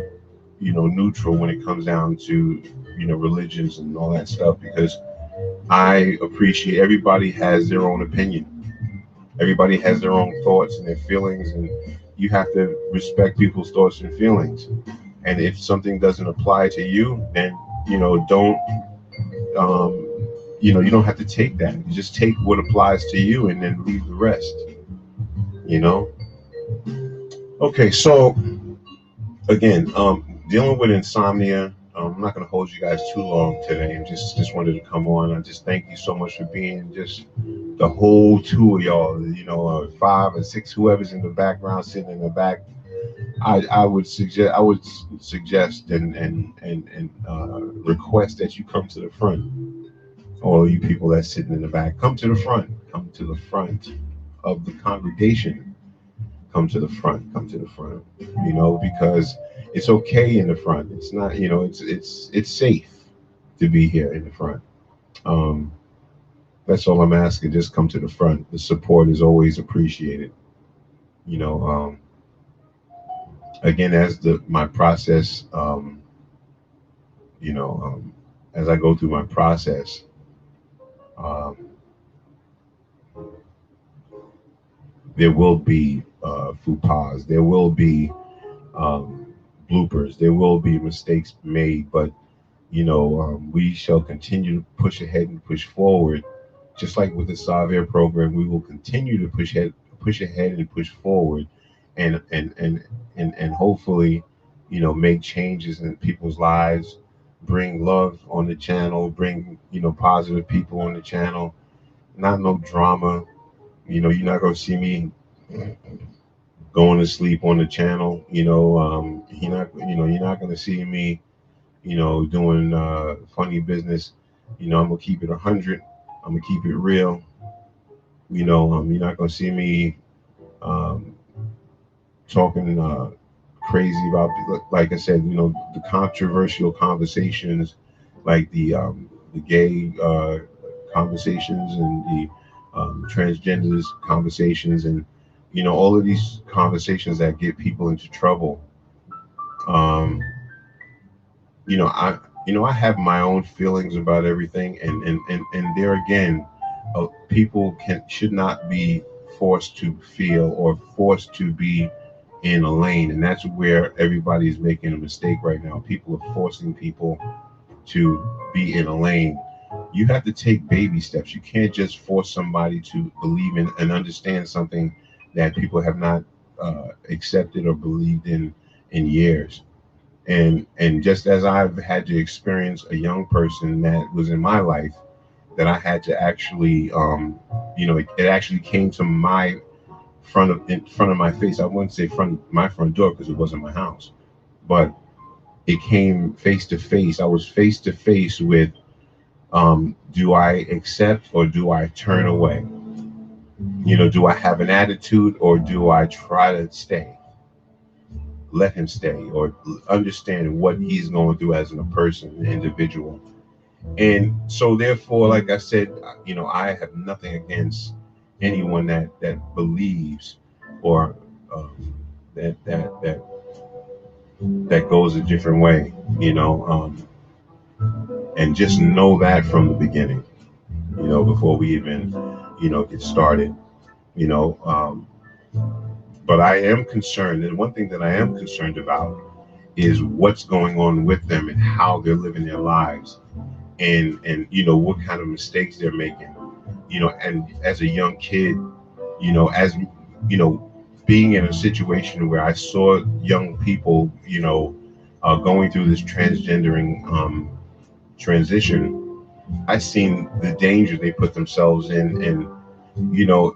neutral when it comes down to religions and all that stuff, because I appreciate everybody has their own opinion, everybody has their own thoughts and their feelings, and you have to respect people's thoughts and feelings. And if something doesn't apply to you, then don't you don't have to take that. You just take what applies to you and then leave the rest. Okay, so again, dealing with insomnia. I'm not going to hold you guys too long today. I just wanted to come on. I just thank you so much for being just the whole two of y'all. 5 or 6, whoever's in the background, sitting in the back, I would suggest and request that you come to the front. All you people that's sitting in the back, come to the front. Come to the front of the congregation. Come to the front. Come to the front. Because it's okay in the front. It's not. It's safe to be here in the front. Um, that's all I'm asking. Just come to the front. The support is always appreciated. You know. Again, as the my process. You know. As I go through my process. Um, there will be faux pas. There will be um, bloopers. There will be mistakes made, but we shall continue to push ahead and push forward. Just like with the Savia program, we will continue to push ahead and push forward, and hopefully, make changes in people's lives, bring love on the channel, bring positive people on the channel. Not no drama. You're not gonna see me going to sleep on the channel. You're not gonna see me doing funny business. I'm gonna keep it 100. I'm gonna keep it real. You're not gonna see me um, talking crazy about, like I said, the controversial conversations, like the gay conversations and the transgenders conversations, and all of these conversations that get people into trouble. Um, I have my own feelings about everything, and there again, people should not be forced to feel or forced to be in a lane, and that's where everybody's making a mistake right now. People are forcing people to be in a lane. You have to take baby steps. You can't just force somebody to believe in and understand something that people have not accepted or believed in years. And just as I've had to experience a young person that was in my life, that I had to actually, it actually came to my in front of my face. I wouldn't say my front door because it wasn't my house, but it came face to face. I was face to face with, do I accept or do I turn away? Do I have an attitude or do I try to stay? Let him stay, or understand what he's going through as a person, an individual. And so therefore, like I said, I have nothing against anyone that believes or that goes a different way, and just know that from the beginning, before we even get started. you know um, but I am concerned, and one thing that I am concerned about is what's going on with them and how they're living their lives, and what kind of mistakes they're making. And as a young kid, as being in a situation where I saw young people, going through this transgendering transition, I seen the danger they put themselves in, and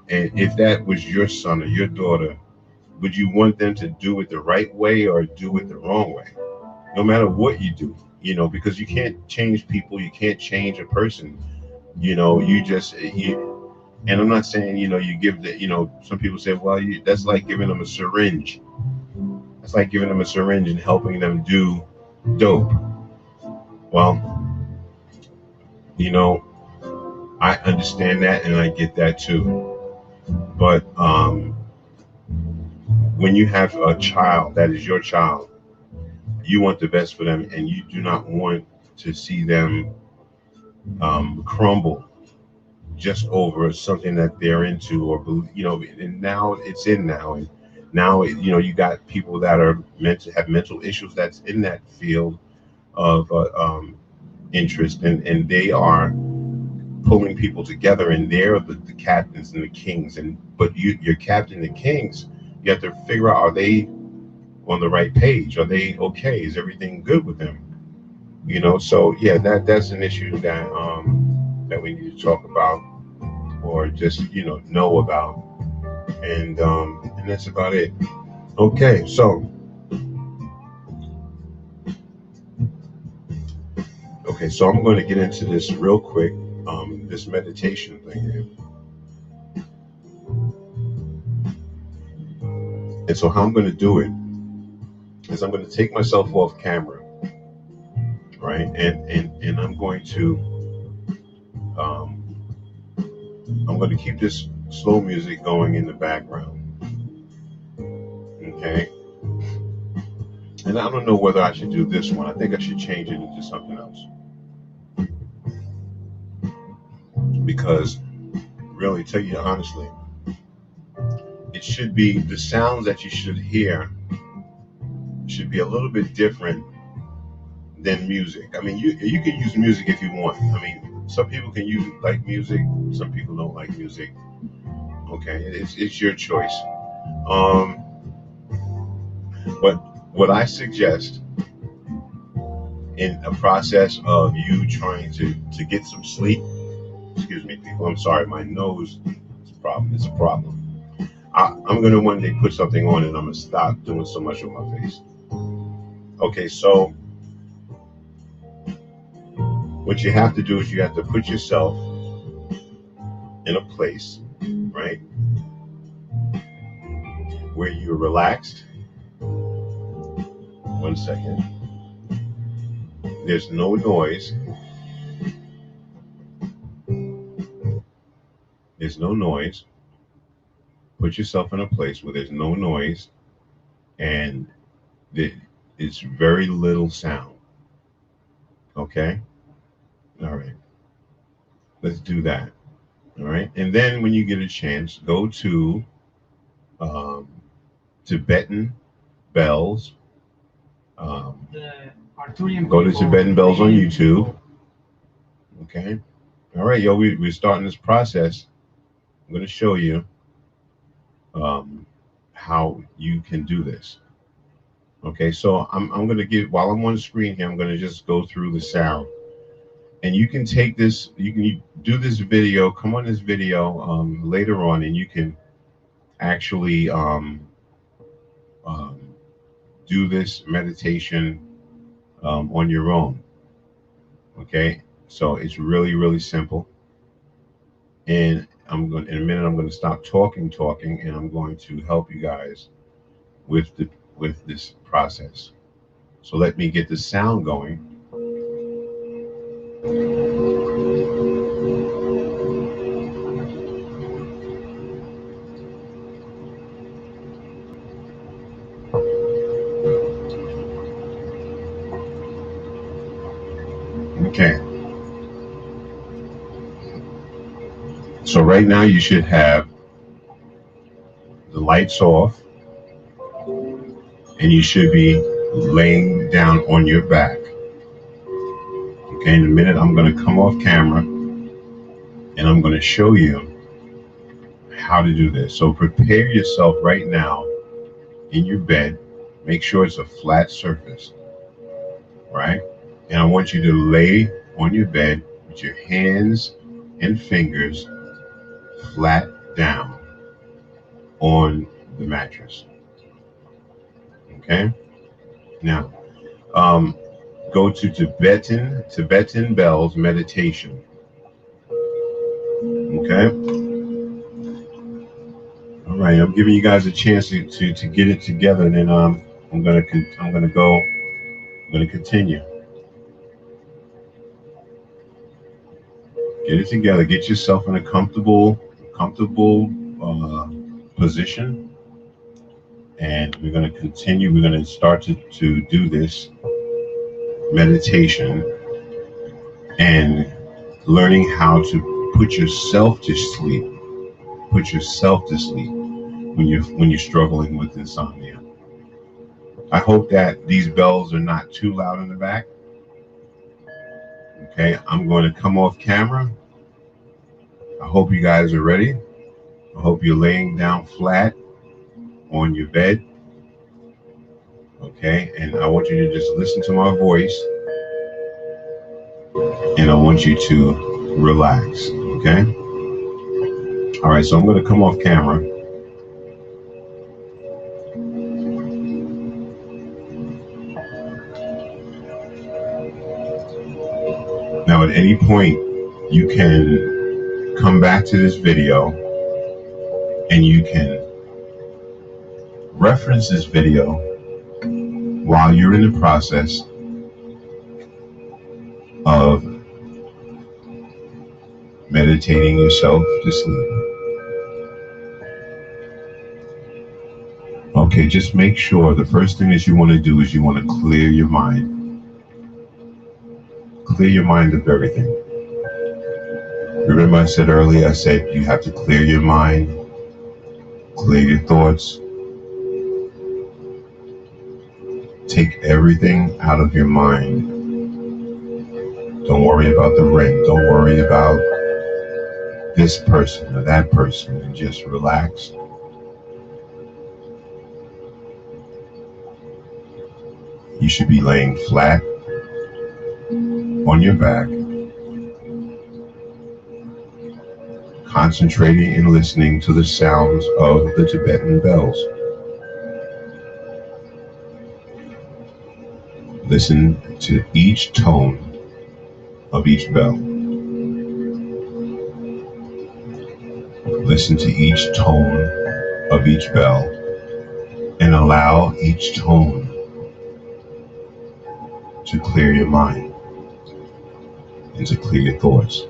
if that was your son or your daughter, would you want them to do it the right way or do it the wrong way? No matter what you do, because you can't change people, you can't change a person. And I'm not saying, you give the, some people say, well, that's like giving them a syringe. That's like giving them a syringe and helping them do dope. Well, I understand that and I get that too. But when you have a child that is your child, you want the best for them, and you do not want to see them crumble just over something that they're into, or and now it's in now, and now you got people that are meant to have mental issues that's in that field of interest, and they are pulling people together, and they're the captains and the kings, but your captain and kings, you have to figure out, are they on the right page? Are they okay? Is everything good with them? So yeah, that's an issue that we need to talk about, or just know about, and that's about it. Okay, so Okay, so I'm going to get into this real quick, this meditation thing here. And so how I'm going to do it is I'm going to take myself off camera, right? And I'm going to keep this slow music going in the background. Okay. And I don't know whether I should do this one. I think I should change it into something else. Because really, tell you honestly, it should be, the sounds that you should hear should be a little bit different than music. I mean, you can use music if you want. I mean, some people can like music, some people don't like music. Okay, it's your choice. But what I suggest in a process of you trying to get some sleep, excuse me, people, I'm sorry, my nose is a problem. It's a problem. I'm gonna one day put something on and I'm gonna stop doing so much with my face. Okay, so what you have to do is you have to put yourself in a place, right, where you're relaxed. One second. There's no noise. There's no noise. Put yourself in a place where there's no noise and it's very little sound. Okay? All right. Let's do that. All right. And then when you get a chance, go to Tibetan Bells. Go to Tibetan Bells on YouTube. Okay. All right, yo, we're starting this process. I'm going to show you how you can do this. Okay, so I'm going to give, while I'm on the screen here, I'm going to just go through the sound. And you can take this, you can do this video, come on this video later on, and you can actually do this meditation on your own. Okay, so it's really, really simple. And in a minute, I'm going to stop talking, and I'm going to help you guys with this process. So let me get the sound going. Okay. So right now you should have the lights off and you should be laying down on your back. Okay, in a minute I'm going to come off camera and I'm going to show you how to do this. So prepare yourself right now in your bed. Make sure it's a flat surface, right? And I want you to lay on your bed with your hands and fingers flat down on the mattress. Okay. Now, go to Tibetan Bells meditation. Okay. All right. I'm giving you guys a chance to get it together, and then I'm gonna continue. Get it together. Get yourself in a comfortable position, and we're going to continue. We're going to start to do this meditation and learning how to put yourself to sleep. Put yourself to sleep when you're struggling with insomnia. I hope that these bells are not too loud in the back. Okay, I'm going to come off camera. I hope you guys are ready. I hope you're laying down flat on your bed. Okay, and I want you to just listen to my voice. And I want you to relax. Okay? All right, so I'm going to come off camera. Now, at any point, you can come back to this video and you can reference this video while you're in the process of meditating yourself to sleep. Okay, just make sure the first thing that you want to do is you want to clear your mind. Clear your mind of everything. Remember I said earlier, I said you have to clear your mind, clear your thoughts, take everything out of your mind. Don't worry about the rent, don't worry about this person or that person, and just relax. You should be laying flat on your back, concentrating and listening to the sounds of the Tibetan bells. Listen to each tone of each bell. Listen to each tone of each bell and allow each tone to clear your mind and to clear your thoughts.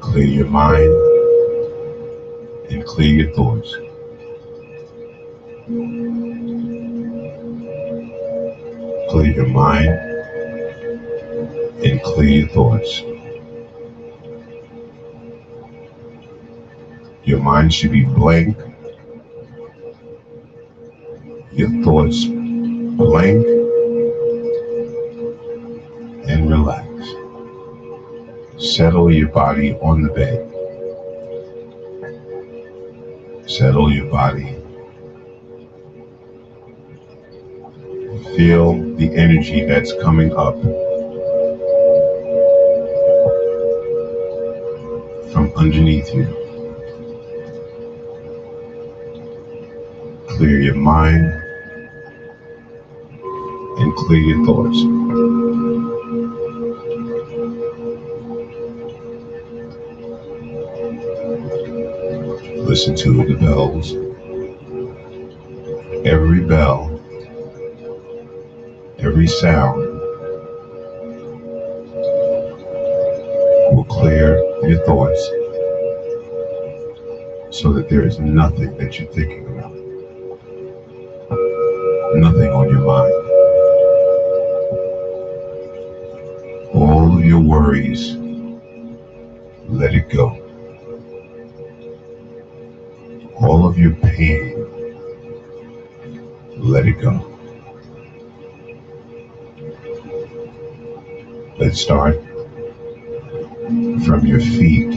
Clear your mind and clear your thoughts. Clear your mind and clear your thoughts. Your mind should be blank. Your thoughts blank and relax. Settle your body on the bed. Settle your body. Feel the energy that's coming up from underneath you. Clear your mind and clear your thoughts. Listen to the bells. Every bell, every sound will clear your thoughts so that there is nothing that you're thinking about. Nothing on your mind. All of your worries, let it go. All of your pain, let it go. Let's start from your feet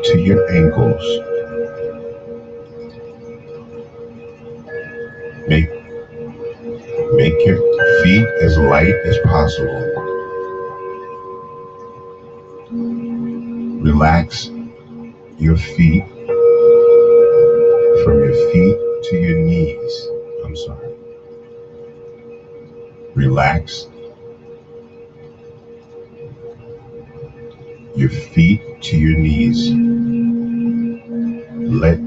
to your ankles. Make your feet as light as possible. Relax your feet from your feet to your knees. I'm sorry. Relax your feet to your knees. Let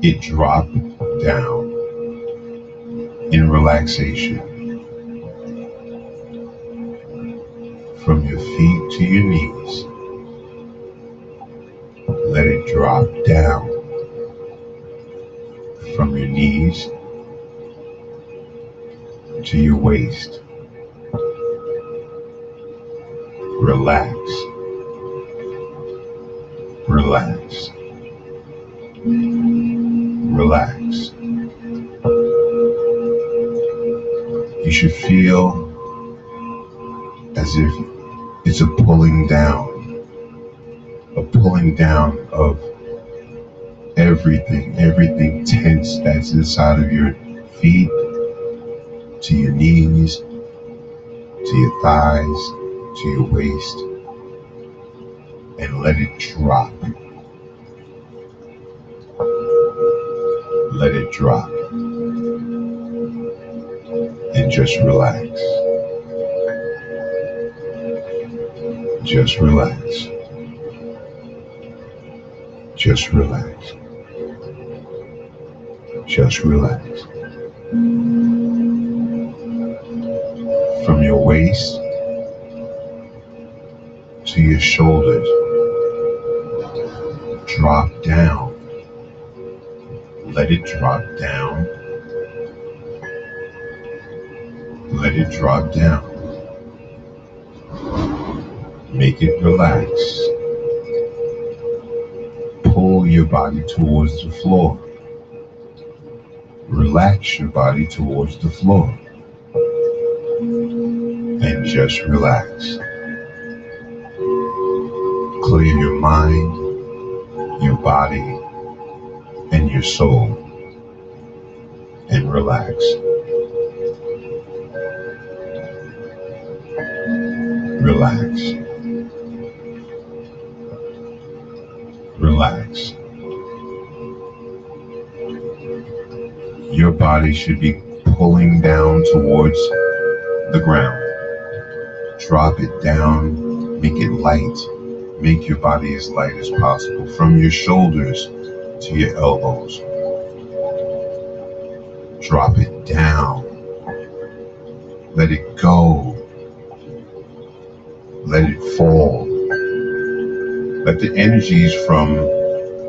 it drop down in relaxation. From your feet to your knees, let it drop down. From your knees to your waist. Relax. Relax. Relax. You should feel as if it's a pulling down of everything tense that's inside of your feet, to your knees, to your thighs, to your waist, and let it drop let it drop, and just relax. Just relax. Just relax. Just relax. From your waist to your shoulders, drop down. Let it drop down. Let it drop down. Make it relax. Pull your body towards the floor. Relax your body towards the floor. And just relax. Clear your mind, your body, and your soul, and relax. Relax. Relax. Your body should be pulling down towards the ground. Drop it down, make it light. Make your body as light as possible. From your shoulders to your elbows. Drop it down. Let it go. Let it fall. Let the energies from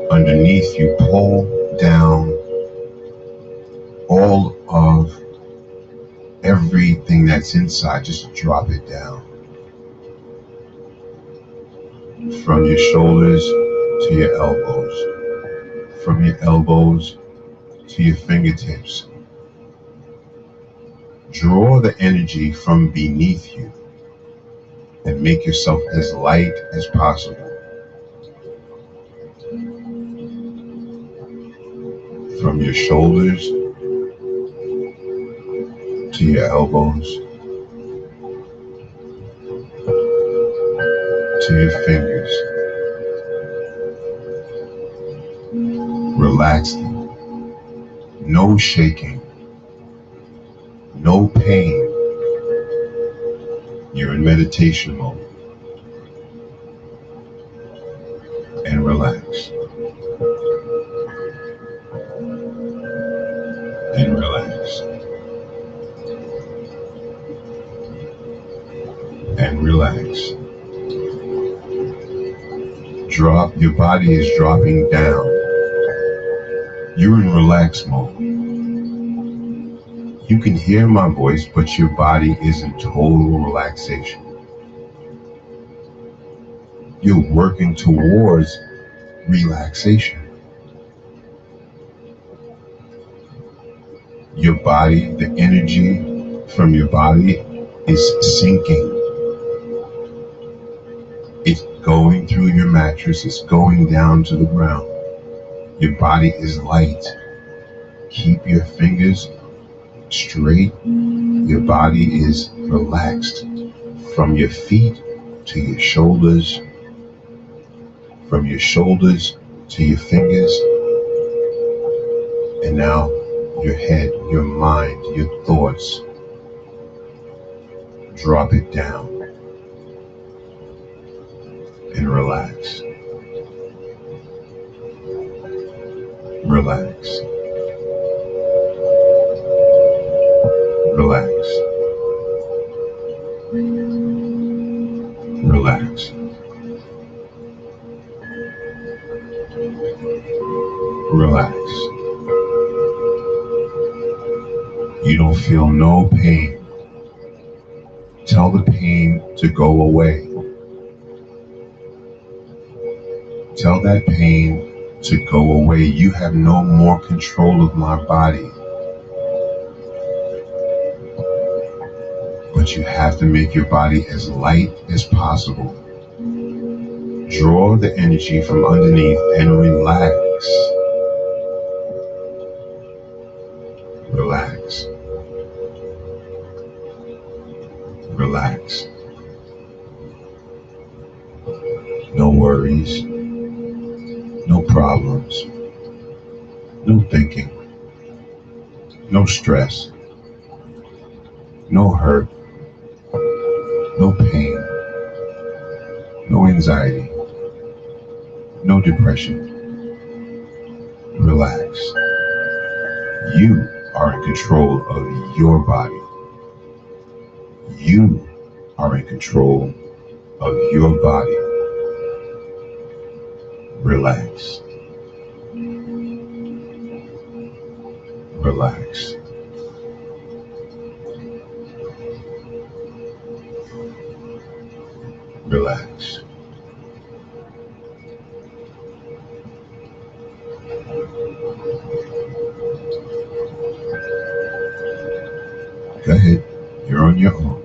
underneath you pull down all of everything that's inside. Just drop it down. From your shoulders to your elbows. From your elbows to your fingertips. Draw the energy from beneath you and make yourself as light as possible. From your shoulders to your elbows to your fingers. Relax them. No shaking. No pain. You're in meditation mode. And relax. And relax. And relax. Drop. Your body is dropping down. You're in relax mode. You can hear my voice, but your body is in total relaxation. You're working towards relaxation. Your body, the energy from your body is sinking. It's going through your mattress, it's going down to the ground. Your body is light. Keep your fingers straight. Your body is relaxed. From your feet to your shoulders. From your shoulders to your fingers. And now your head, your mind, your thoughts. Drop it down. And relax. Relax. Relax. Relax. Relax. You don't feel no pain. Tell the pain to go away. Tell that pain to go away. You have no more control of my body. But you have to make your body as light as possible. Draw the energy from underneath and relax. Relax. Relax. No worries. No problems. No thinking. no stress, no hurt, no pain, no anxiety, no depression. Relax. You are in control of your body. You are in control of your body. Relax. Relax. Relax. Go ahead. You're on your own.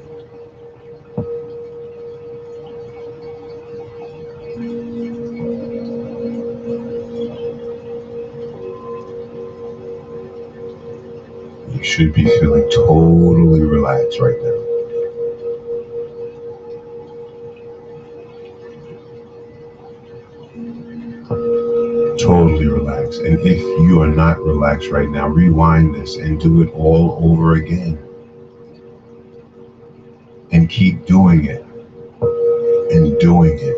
You should be feeling totally relaxed right now. Totally relaxed. And if you are not relaxed right now, rewind this and do it all over again. And keep doing it and doing it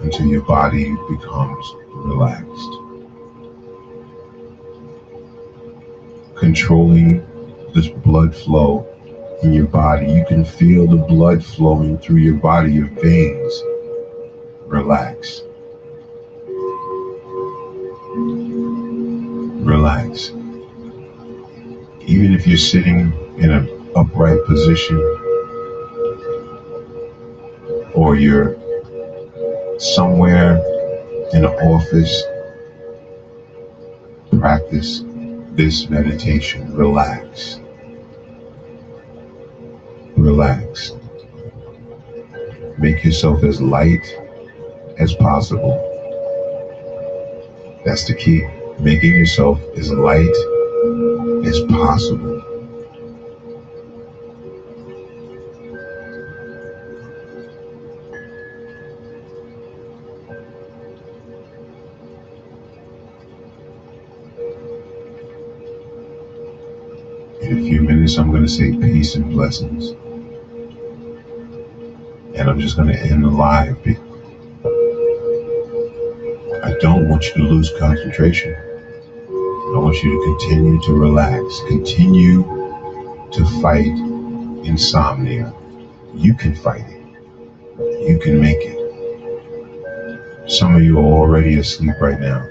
until your body becomes relaxed. Controlling this blood flow in your body. You can feel the blood flowing through your body, your veins. Relax. Relax. Even if you're sitting in an upright position or you're somewhere in an office, practice this meditation. Relax. Relax. Make yourself as light as possible. That's the key. Making yourself as light as possible. In a few minutes, I'm going to say peace and blessings. And I'm just going to end the live. I don't want you to lose concentration. I want you to continue to relax. Continue to fight insomnia. You can fight it. You can make it. Some of you are already asleep right now.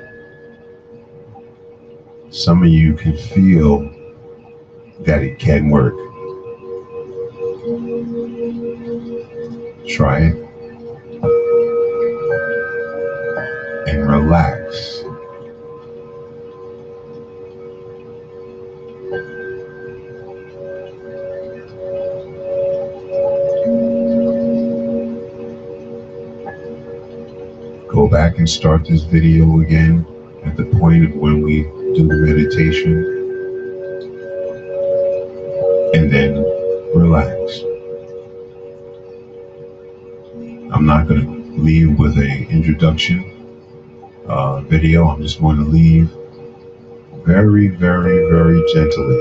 Some of you can feel that it can work. Try it and relax. Go back and start this video again at the point of when we do the meditation, and then relax. I'm not going to leave with an introduction video. I'm just going to leave very, very, very gently,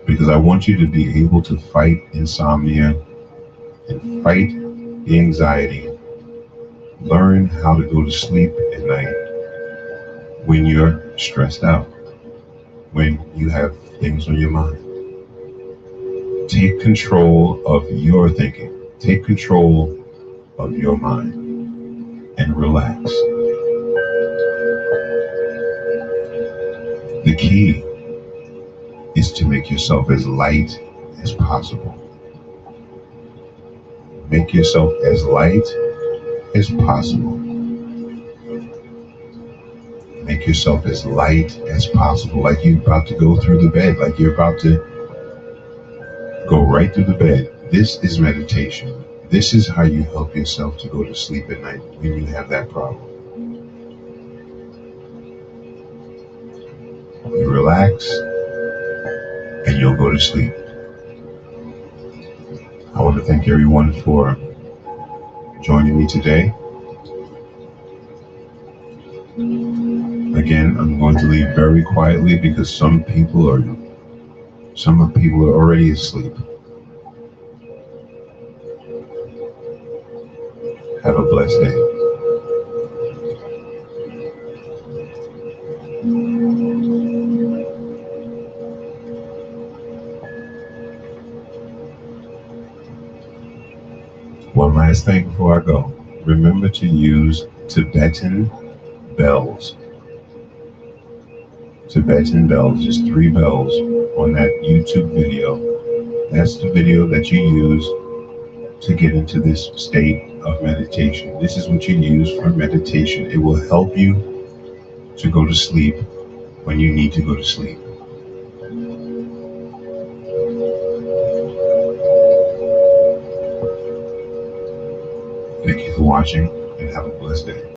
because I want you to be able to fight insomnia and fight the anxiety. Learn how to go to sleep at night when you're stressed out, when you have things on your mind. Take control of your thinking. Take control of your mind and relax. The key is to make yourself as light as possible. Make yourself as light as possible. Make yourself as light as possible, like you're about to go through the bed, like you're about to go right through the bed. This is meditation. This is how you help yourself to go to sleep at night when you have that problem. You relax and you'll go to sleep. I want to thank everyone for joining me today. Again, I'm going to leave very quietly because some people are already asleep. Have a blessed day. One last thing before I go. Remember to use Tibetan bells. Tibetan bells, just 3 bells on that YouTube video. That's the video that you use to get into this state of meditation. This is what you use for meditation. It will help you to go to sleep when you need to go to sleep. Thank you for watching and have a blessed day.